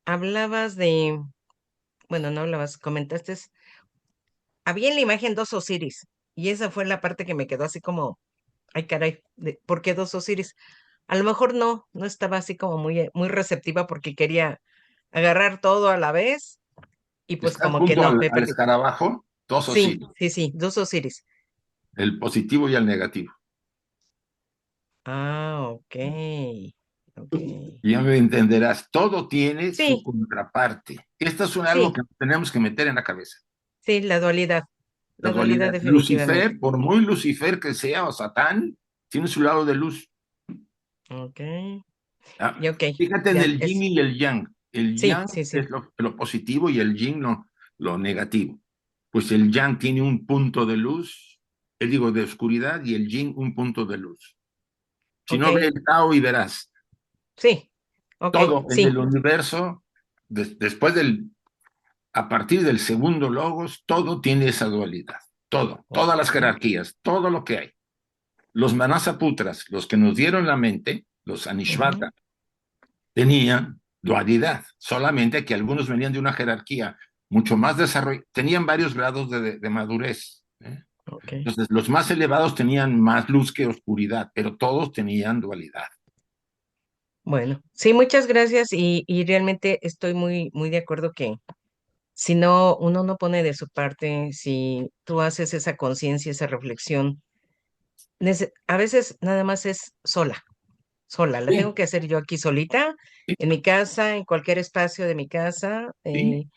hablabas bueno, no hablabas, comentaste, había en la imagen dos Osiris, y esa fue la parte que me quedó así como, ay caray, ¿por qué dos Osiris? A lo mejor no estaba así como muy receptiva porque quería agarrar todo a la vez y pues
¿Estás
como que
junto
no, me
al
perdí.
escarabajo? Dos o
Sí,
sí,
sí, sí, dos Osiris.
el positivo y el negativo.
Ah, ok, ok.
Ya me entenderás, todo tiene su
Sí,
contraparte. Esto es algo
sí,
que tenemos que meter en la cabeza.
sí,
La
la dualidad
dualidad.
definitivamente.
Lucifer, por muy Lucifer que sea, o Satán, tiene su lado de luz.
Ok,
Ah,
y ok,
fíjate en
ya,
el yin y el yang. El
sí,
yang
sí, sí,
es lo positivo y el yin lo negativo. Pues el yang tiene un punto de luz, digo, de oscuridad, y el yin un punto de luz. Si
ok,
no, ve el Tao y verás.
sí, ok,
Todo en
sí,
el universo, después a partir del segundo logos, todo tiene esa dualidad. Todo, todas las
ok,
jerarquías, todo lo que hay. Los Manasaputras, los que nos dieron la mente, los
ujú,
Anishvata, tenían dualidad, solamente que algunos venían de una jerarquía mucho más desarrollada, tenían varios grados de madurez, ¿eh?
ok.
Entonces, los más elevados tenían más luz que oscuridad, pero todos tenían dualidad.
Bueno, sí, muchas gracias y realmente estoy muy de acuerdo que si no, uno no pone de su parte, si tú haces esa conciencia, esa reflexión, a veces nada más es sola, la tengo
Sí,
que hacer yo aquí solita,
sí,
en mi casa, en cualquier espacio de mi casa,
sí,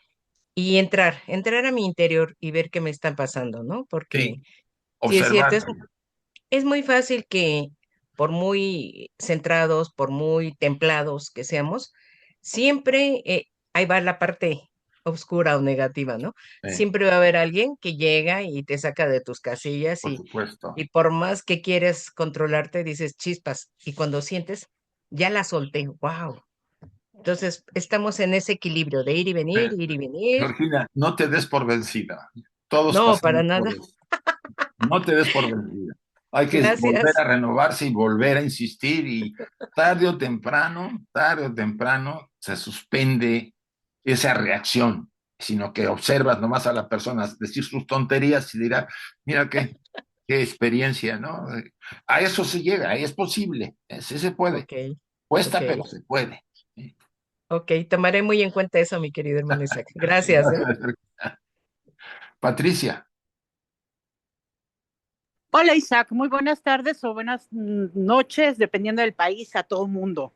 y entrar a mi interior y ver qué me está pasando, ¿no? Porque
sí.
sí es cierto,
Observar.
es muy fácil que por muy centrados, por muy templados que seamos, siempre ahí va la parte oscura o negativa, ¿no?
Sí,
Siempre va a haber alguien que llega y te saca de tus casillas
por supuesto.
y por más que quieres controlarte, dices chispas. Y cuando sientes, ya la solté, wow. Entonces, estamos en ese equilibrio de ir y venir,
Eh,
ir y venir.
Georgina, no te des por vencida. Todos
No, para
pasamos
nada.
por eso. No te des por vencida. Hay que volver
Gracias.
a renovarse y volver a insistir y tarde o temprano se suspende esa reacción, sino que observas nomás a la persona decir sus tonterías y dirá, mira qué experiencia, ¿no? A eso se llega, ahí es posible, sí se puede.
Ok, ok,
Cuesta, pero se puede.
ok. Tomaré muy en cuenta eso, mi querido hermano Isaac. Gracias, ¿eh?
Patricia.
Hola Isaac, muy buenas tardes o buenas noches, dependiendo del país, a todo mundo.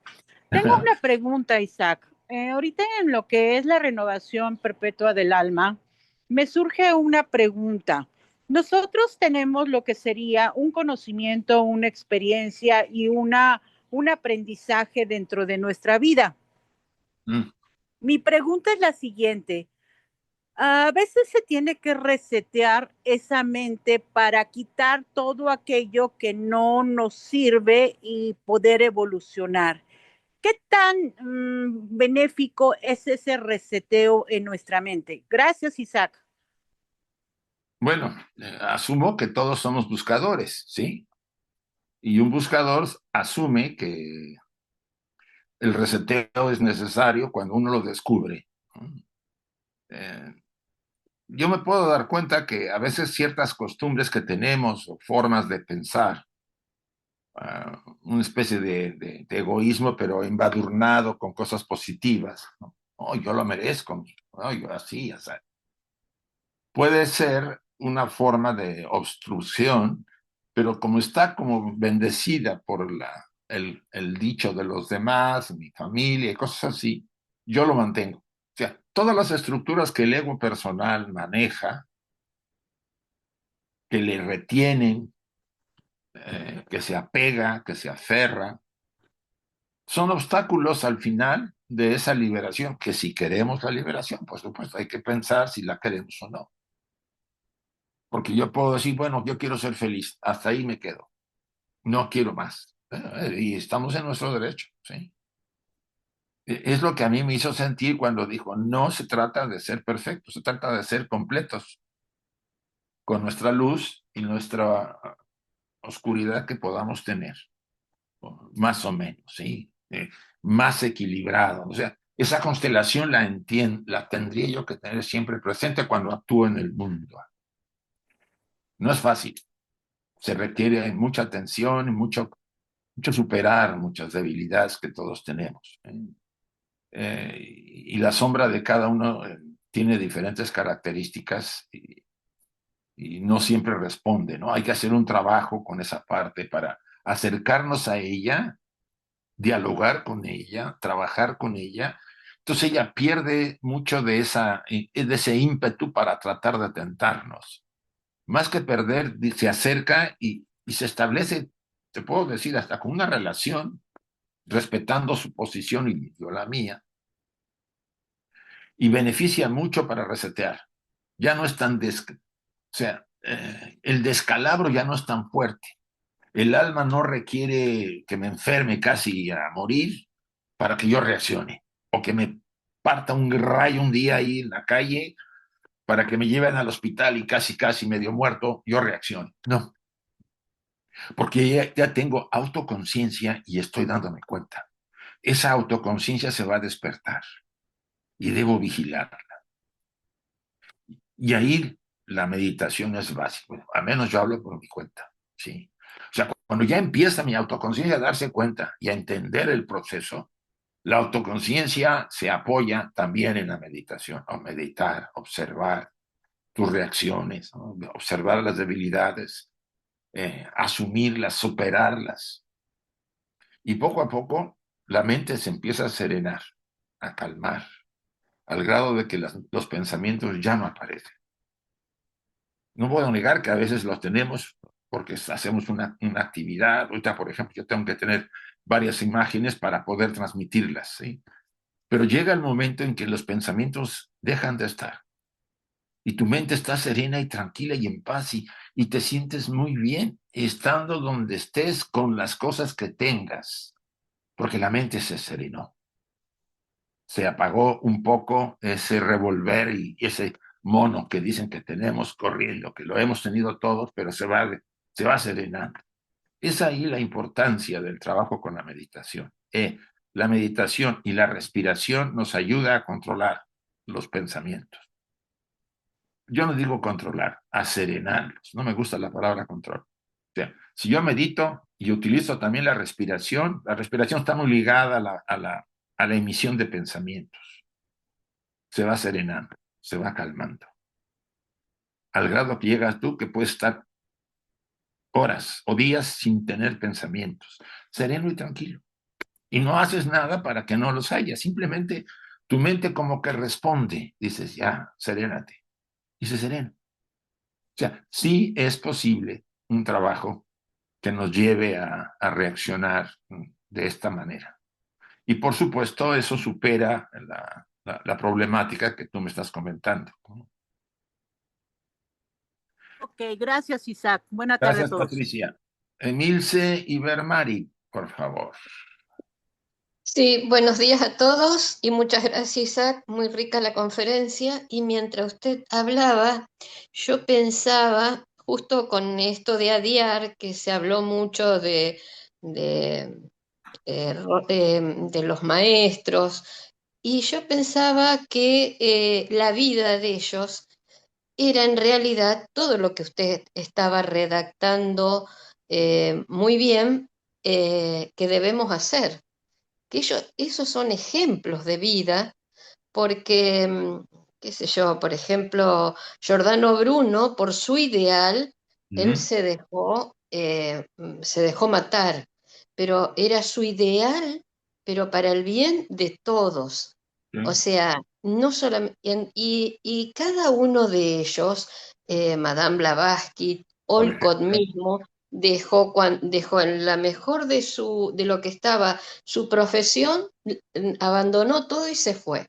Tengo una pregunta, Isaac. Ahorita en lo que es la renovación perpetua del alma, me surge una pregunta. Nosotros tenemos lo que sería un conocimiento, una experiencia y un aprendizaje dentro de nuestra vida. Mi pregunta es la siguiente. A veces se tiene que resetear esa mente para quitar todo aquello que no nos sirve y poder evolucionar. ¿Qué tan benéfico es ese reseteo en nuestra mente? Gracias, Isaac.
Bueno, asumo que todos somos buscadores, ¿sí? Y un buscador asume que el reseteo es necesario cuando uno lo descubre. Eh, yo me puedo dar cuenta que a veces ciertas costumbres que tenemos o formas de pensar, una especie de egoísmo, pero embadurnado con cosas positivas, ¿no? Oh, yo lo merezco, oh, yo así, o sea, puede ser una forma de obstrucción, pero como está como bendecida por el dicho de los demás, mi familia y cosas así, yo lo mantengo. O sea, todas las estructuras que el ego personal maneja, que le retienen, que se apega, que se aferra, son obstáculos al final de esa liberación, que si queremos la liberación, por supuesto, hay que pensar si la queremos o no. Porque yo puedo decir, bueno, yo quiero ser feliz, hasta ahí me quedo, no quiero más. Y estamos en nuestro derecho, ¿sí? Es lo que a mí me hizo sentir cuando dijo, no se trata de ser perfectos, se trata de ser completos, con nuestra luz y nuestra oscuridad que podamos tener, más o menos, ¿sí? Más equilibrado. O sea, esa constelación la tendría yo que tener siempre presente cuando actúo en el mundo. No es fácil, se requiere mucha atención, mucho superar muchas debilidades que todos tenemos. Y la sombra de cada uno tiene diferentes características y no siempre responde, ¿no? Hay que hacer un trabajo con esa parte para acercarnos a ella, dialogar con ella, trabajar con ella. Entonces ella pierde mucho de ese ímpetu para tratar de tentarnos. Más que perder, se acerca y se establece, te puedo decir, hasta con una relación, respetando su posición y yo la mía, y beneficia mucho para resetear. Ya no es tan, o sea, el descalabro ya no es tan fuerte. El alma no requiere que me enferme casi a morir para que yo reaccione, o que me parta un rayo un día ahí en la calle para que me lleven al hospital y casi medio muerto, yo reaccione. No, porque ya tengo autoconciencia y estoy dándome cuenta. Esa autoconciencia se va a despertar y debo vigilarla. Y ahí la meditación es básica. Bueno, al menos yo hablo por mi cuenta, ¿sí? O sea, cuando ya empieza mi autoconciencia a darse cuenta y a entender el proceso, la autoconciencia se apoya también en la meditación, o meditar, observar tus reacciones, ¿no? Observar las debilidades, asumirlas, superarlas. Y poco a poco la mente se empieza a serenar, a calmar, al grado de que los pensamientos ya no aparecen. No puedo negar que a veces los tenemos porque hacemos una actividad. Ahorita, por ejemplo, yo tengo que tener varias imágenes para poder transmitirlas, ¿sí? Pero llega el momento en que los pensamientos dejan de estar y tu mente está serena y tranquila y en paz y te sientes muy bien estando donde estés con las cosas que tengas, porque la mente se serenó. Se apagó un poco ese revolver y ese mono que dicen que tenemos corriendo, que lo hemos tenido todos, pero se va serenando. Es ahí la importancia del trabajo con la meditación. La meditación y la respiración nos ayuda a controlar los pensamientos. Yo no digo controlar, a serenarlos. No me gusta la palabra control. O sea, si yo medito y utilizo también la respiración está muy ligada a la emisión de pensamientos. Se va serenando, se va calmando. Al grado que llegas tú que puedes estar horas o días sin tener pensamientos, sereno y tranquilo. Y no haces nada para que no los haya, simplemente tu mente como que responde, dices, ya, serénate, y se serena. O sea, sí es posible un trabajo que nos lleve a reaccionar de esta manera. Y por supuesto, eso supera la problemática que tú me estás comentando.
Ok, gracias, Isaac. Buena tarde a
Gracias,
todos.
Patricia. Emilce Ibermari, por favor.
Sí, buenos días a todos y muchas gracias, Isaac. Muy rica la conferencia. Y mientras usted hablaba, yo pensaba, justo con esto de adiar, que se habló mucho de, de los maestros, y yo pensaba que la vida de ellos era en realidad todo lo que usted estaba redactando muy bien que debemos hacer, que esos son ejemplos de vida, porque, qué sé yo, por ejemplo, Giordano Bruno, por su ideal, él se dejó matar, pero era su ideal, pero para el bien de todos. O sea, no solamente, y cada uno de ellos, Madame Blavatsky,
Por
Olcott
ejemplo.
mismo, dejó en la mejor de lo que estaba su profesión, abandonó todo y se fue.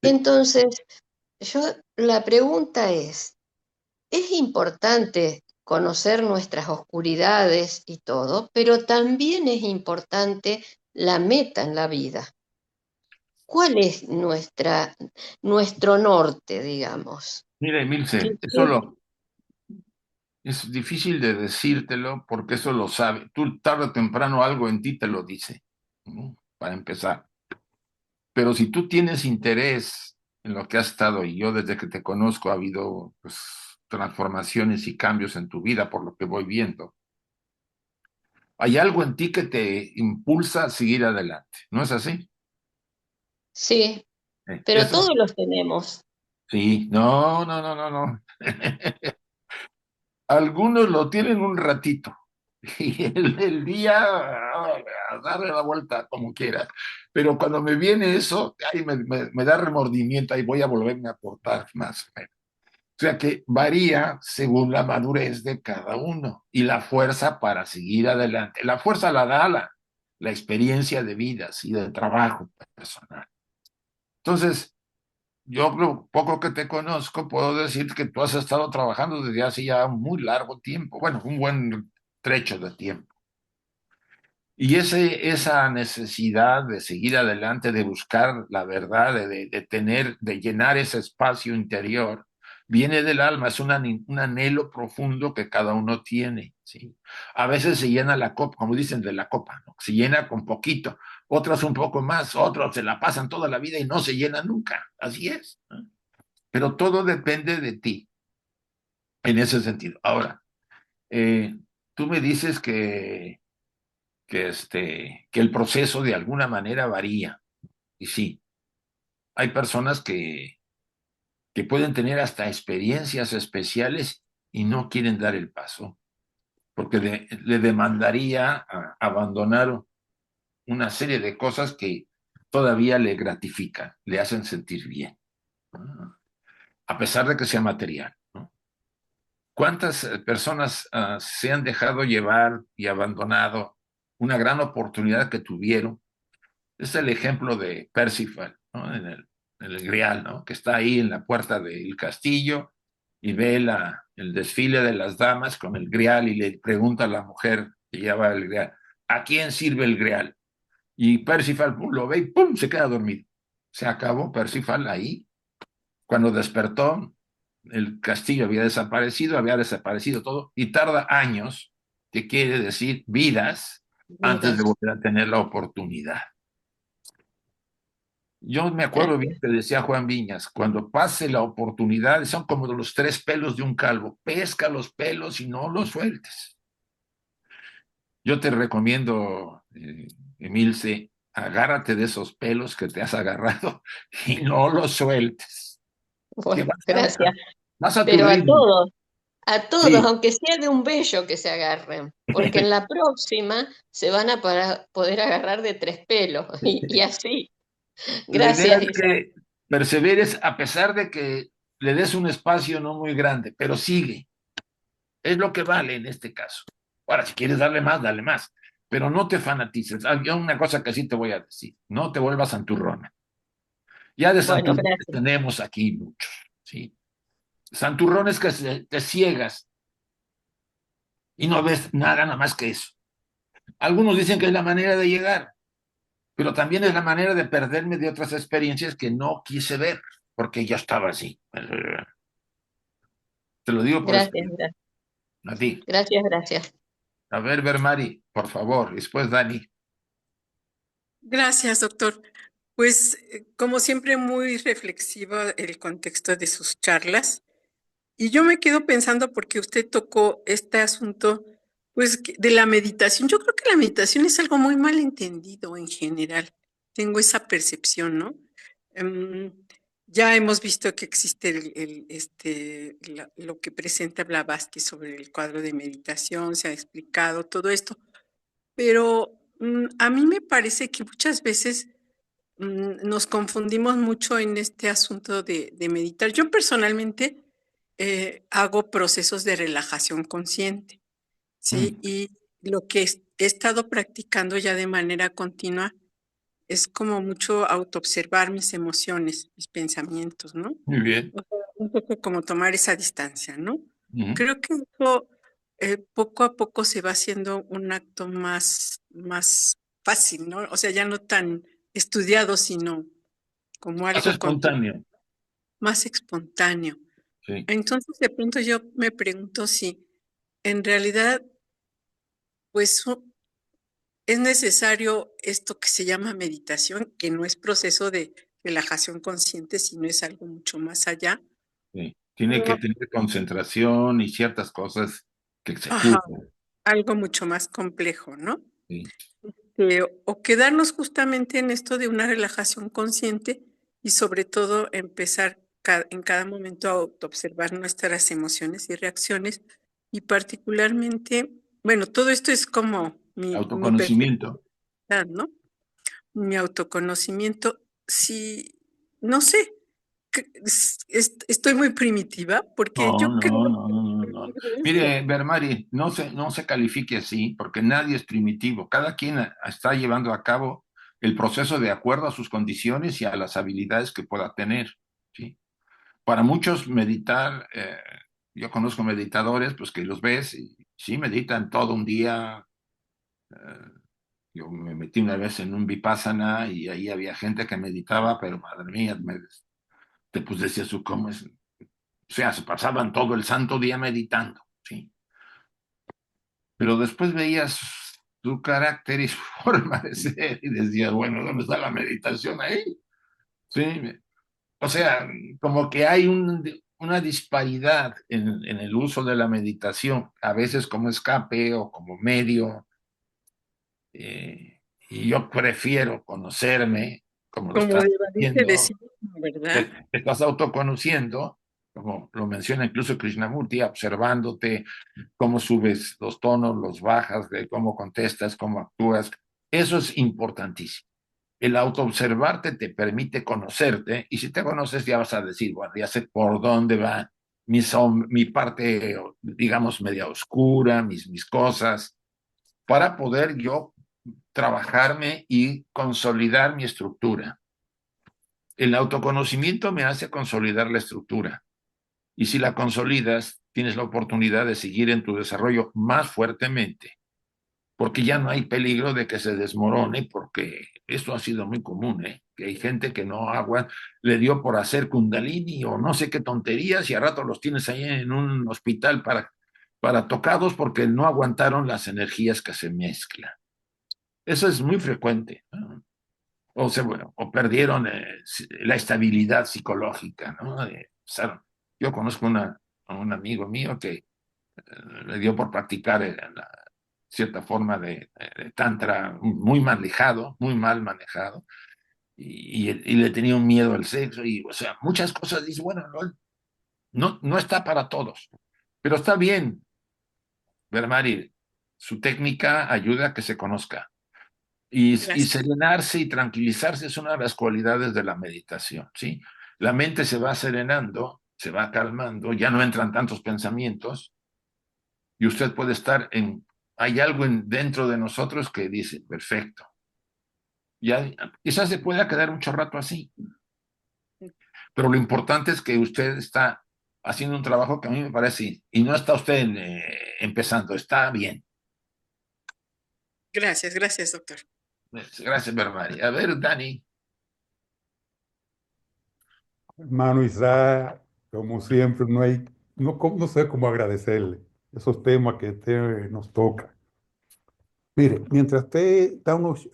Entonces, yo la pregunta es importante conocer nuestras oscuridades y todo, pero también es importante la meta en la vida. ¿Cuál es nuestro norte, digamos?
Mira,
¿Qué-
Emilce,
qué-
es difícil de decírtelo porque eso lo sabe. Tú tarde o temprano algo en ti te lo dice, ¿no? Para empezar. Pero si tú tienes interés en lo que has estado, y yo desde que te conozco ha habido pues, transformaciones y cambios en tu vida por lo que voy viendo, hay algo en ti que te impulsa a seguir adelante, ¿no es así?
Sí, pero
Eso
todos los tenemos.
sí, no, no, no, no, no. Algunos lo tienen un ratito y el día a darle la vuelta como quieras. Pero cuando me viene eso, ahí me da remordimiento, ahí voy a volverme a portar más o menos. O sea que varía según la madurez de cada uno y la fuerza para seguir adelante. La fuerza la da la experiencia de vida, y de trabajo personal. Entonces, yo lo poco que te conozco, puedo decir que tú has estado trabajando desde hace ya un muy largo tiempo, bueno, un buen trecho de tiempo. Y esa necesidad de seguir adelante, de buscar la verdad, de llenar ese espacio interior, viene del alma, es un anhelo profundo que cada uno tiene, ¿sí? A veces se llena la copa, como dicen de la copa, ¿no? Se llena con poquito, otros un poco más, otros se la pasan toda la vida y no se llena nunca, así es, ¿no? Pero todo depende de ti en ese sentido. Ahora, eh, tú me dices que el proceso de alguna manera varía. Y sí, hay personas que pueden tener hasta experiencias especiales y no quieren dar el paso, porque le demandaría abandonar una serie de cosas que todavía le gratifican, le hacen sentir bien, ¿no? A pesar de que sea material, ¿no? ¿Cuántas personas se han dejado llevar y abandonado una gran oportunidad que tuvieron? Es el ejemplo de Percival, ¿no? En el Grial, ¿no? Que está ahí en la puerta del castillo y ve el desfile de las damas con el Grial y le pregunta a la mujer que lleva el Grial, ¿a quién sirve el Grial? Y Percival pum, lo ve y ¡pum! Se queda dormido. Se acabó Percival ahí. Cuando despertó, el castillo había desaparecido todo, y tarda años, que quiere decir vidas, antes de
Vidas.
volver a tener la oportunidad. Yo me acuerdo bien
Gracias.
que decía Juan Viñas, cuando pase la oportunidad, son como los 3 pelos de un calvo, pesca los pelos y no los sueltes. Yo te recomiendo, Emilce, agárrate de esos pelos que te has agarrado y no los sueltes, que
Bueno, gracias.
vas a tu
Pero
ritmo.
a todos,
Sí,
aunque sea de un vello que se agarren, porque en la próxima se van a poder agarrar de 3 pelos y así.
la idea
Gracias,
es
Isaac.
que perseveres a pesar de que le des un espacio no muy grande, pero sigue. Es lo que vale en este caso. Ahora, si quieres darle más, dale más, pero no te fanatices. Hay una cosa que sí te voy a decir, no te vuelvas santurrona. Ya de
Bueno,
santurrones
gracias.
tenemos aquí muchos, ¿sí? Santurrones que te ciegas y no ves nada más que eso. Algunos dicen que es la manera de llegar, pero también es la manera de perderme de otras experiencias que no quise ver, porque ya estaba así. Te lo digo por
Gracias,
experiencia.
gracias.
A ti.
Gracias, gracias.
A ver, Bermari, por favor, después Dani.
Gracias, doctor. Pues, como siempre, muy reflexiva el contexto de sus charlas. Y yo me quedo pensando porque usted tocó este asunto, pues, de la meditación. Yo creo que la meditación es algo muy mal entendido en general. Tengo esa percepción, ¿no? Em, ya hemos visto que existe lo que presenta Blavatsky sobre el cuadro de meditación, se ha explicado todo esto, pero a mí me parece que muchas veces nos confundimos mucho en este asunto de meditar. Yo personalmente hago procesos de relajación consciente, ¿sí? Y lo que he estado practicando ya de manera continua es como mucho autoobservar mis emociones, mis pensamientos, ¿no?
Muy bien.
O sea, un poco como tomar esa distancia, ¿no?
Ujú.
Creo que eso poco a poco se va haciendo un acto más fácil, ¿no? O sea, ya no tan estudiado, sino como
Más
algo
espontáneo.
más espontáneo.
Sí.
Entonces, de pronto yo me pregunto si en realidad, pues es necesario esto que se llama meditación, que no es proceso de relajación consciente, sino es algo mucho más allá.
Sí. Tiene que tener concentración y ciertas cosas que
Ajá,
executan.
algo mucho más complejo, ¿no?
Sí.
O quedarnos justamente en esto de una relajación consciente y sobre todo empezar en cada momento a observar nuestras emociones y reacciones y particularmente, bueno, todo esto es como mi
Autoconocimiento.
perspectiva, ¿no? Mi autoconocimiento, sí, no sé, estoy muy primitiva porque
No,
yo creo
no, no, no, no. Mire, Bermari, no se califique así, porque nadie es primitivo. Cada quien está llevando a cabo el proceso de acuerdo a sus condiciones y a las habilidades que pueda tener, ¿sí? Para muchos meditar, yo conozco meditadores, pues que los ves y sí meditan todo un día. Yo me metí una vez en un Vipassana y ahí había gente que meditaba, pero madre mía, te pues decías tú, ¿cómo es? O sea, se pasaban todo el santo día meditando, ¿sí? Pero después veías su carácter y su forma de ser y decías, bueno, ¿dónde está la meditación ahí? Sí, o sea, como que hay una disparidad en el uso de la meditación, a veces como escape o como medio, y yo prefiero conocerme, como lo
como
estás
de evadirse de sí
haciendo,
mismo, ¿verdad?
te estás autoconociendo, como lo menciona incluso Krishnamurti, observándote cómo subes los tonos, los bajas, de cómo contestas, cómo actúas. Eso es importantísimo. El autoobservarte te permite conocerte y si te conoces ya vas a decir, bueno, ya sé por dónde va mi parte, digamos, media oscura, mis cosas, para poder yo trabajarme y consolidar mi estructura. El autoconocimiento me hace consolidar la estructura. Y si la consolidas, tienes la oportunidad de seguir en tu desarrollo más fuertemente, porque ya no hay peligro de que se desmorone, porque esto ha sido muy común, ¿eh? Que hay gente que no agua, le dio por hacer kundalini o no sé qué tonterías y a rato los tienes ahí en un hospital para tocados porque no aguantaron las energías que se mezclan. Eso es muy frecuente, ¿no? Bueno, o perdieron la estabilidad psicológica, ¿no? Yo conozco a un amigo mío que le dio por practicar cierta forma de tantra muy muy mal manejado, y le tenía un miedo al sexo, y o sea, muchas cosas, dice, bueno, no está para todos, pero está bien, Vermari, su técnica ayuda a que se conozca. Y
Gracias.
serenarse y tranquilizarse es una de las cualidades de la meditación, ¿sí? La mente se va serenando, se va calmando, ya no entran tantos pensamientos, y usted puede estar hay algo dentro de nosotros que dice, perfecto, ya quizás se pueda quedar mucho rato así, pero lo importante es que usted está haciendo un trabajo que a mí me parece, y no está usted empezando, está bien.
Gracias, doctor.
Gracias, Bermari. A ver, Dani.
Hermano Isaac, como siempre, no sé cómo agradecerle esos temas que usted nos toca. Mire, mientras usted estábamos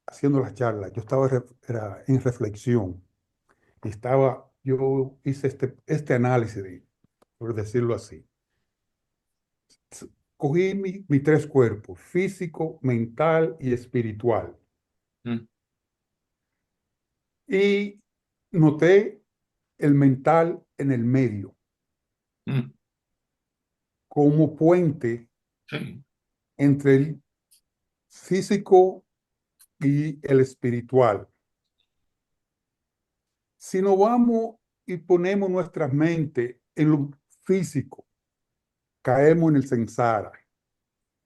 haciendo las charlas, yo estaba era en reflexión. Yo hice este análisis, por decirlo así. Cogí mis tres cuerpos, físico, mental y espiritual. Y noté el mental en el medio, como puente entre el físico y el espiritual. Si nos vamos y ponemos nuestras mentes en lo físico, caemos en el samsara,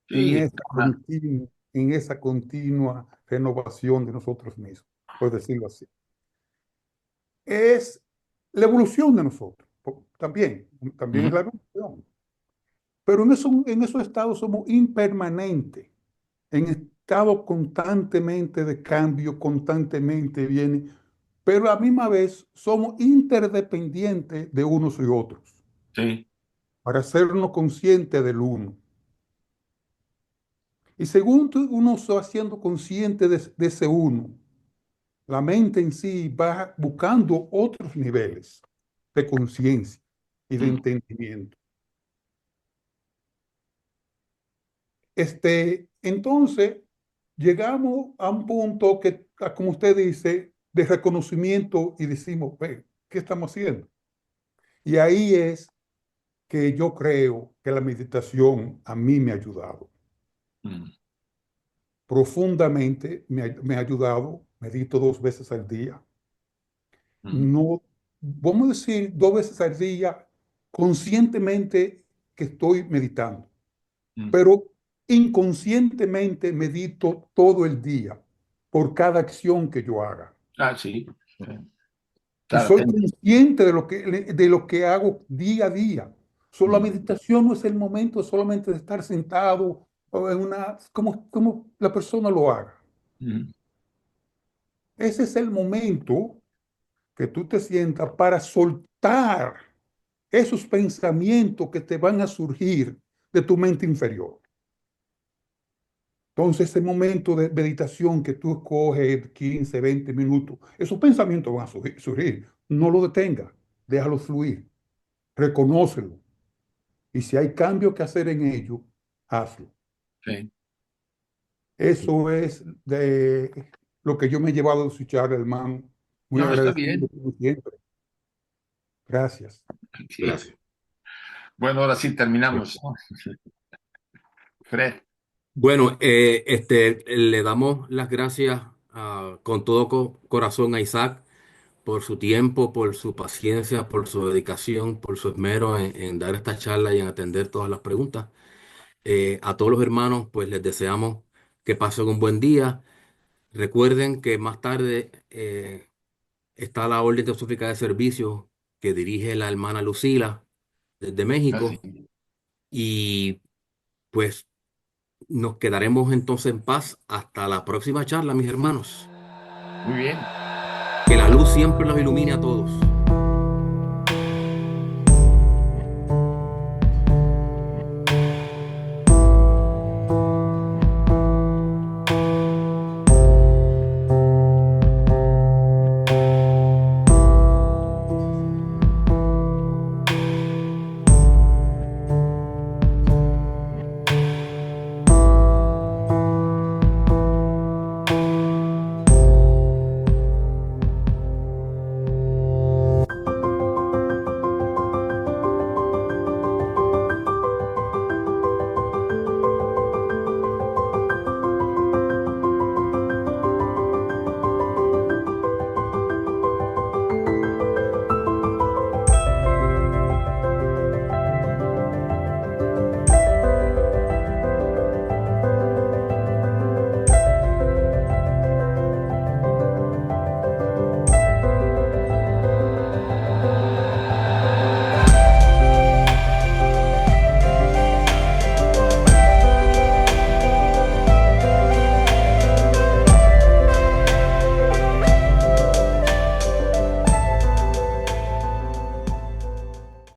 Sí.
en esa continua renovación de nosotros mismos, por decirlo así. Es la evolución de nosotros, también es la evolución. Pero en esos estados somos impermanentes, en estado constantemente de cambio, constantemente viene, pero a la misma vez somos interdependientes de unos y otros.
Sí.
Para hacernos conscientes del uno. Y según uno se va siendo consciente de ese uno, la mente en sí va buscando otros niveles de conciencia y de entendimiento. Entonces, llegamos a un punto que, como usted dice, de reconocimiento y decimos, ¿qué estamos haciendo? Y ahí es que yo creo que la meditación a mí me ha ayudado. Profundamente me ha ayudado, medito 2 veces al día. No, vamos a decir 2 veces al día conscientemente que estoy meditando, pero inconscientemente medito todo el día por cada acción que yo haga.
Ah, sí.
Y soy consciente de lo que hago día a día. Solo la meditación no es el momento solamente de estar sentado o como la persona lo haga. Ese es el momento que tú te sientas para soltar esos pensamientos que te van a surgir de tu mente inferior. Entonces, ese momento de meditación que tú escoges 15, 20 minutos, esos pensamientos van a surgir. No lo detengas, déjalo fluir, reconócelo. Y si hay cambios que hacer en ello, hazlo.
Sí.
Eso es de lo que yo me he llevado de su charla, hermano. Muy agradecido como siempre. Gracias.
Gracias. Bueno, ahora sí terminamos. Fred.
Bueno, le damos las gracias con todo corazón a Isaac por su tiempo, por su paciencia, por su dedicación, por su esmero en dar esta charla y en atender todas las preguntas. A todos los hermanos, pues les deseamos que pasen un buen día. Recuerden que más tarde está la orden teosófica de servicio que dirige la hermana Lucila desde México.
Así.
Y pues nos quedaremos entonces en paz hasta la próxima charla, mis hermanos.
Muy bien.
Que la luz siempre los ilumine a todos.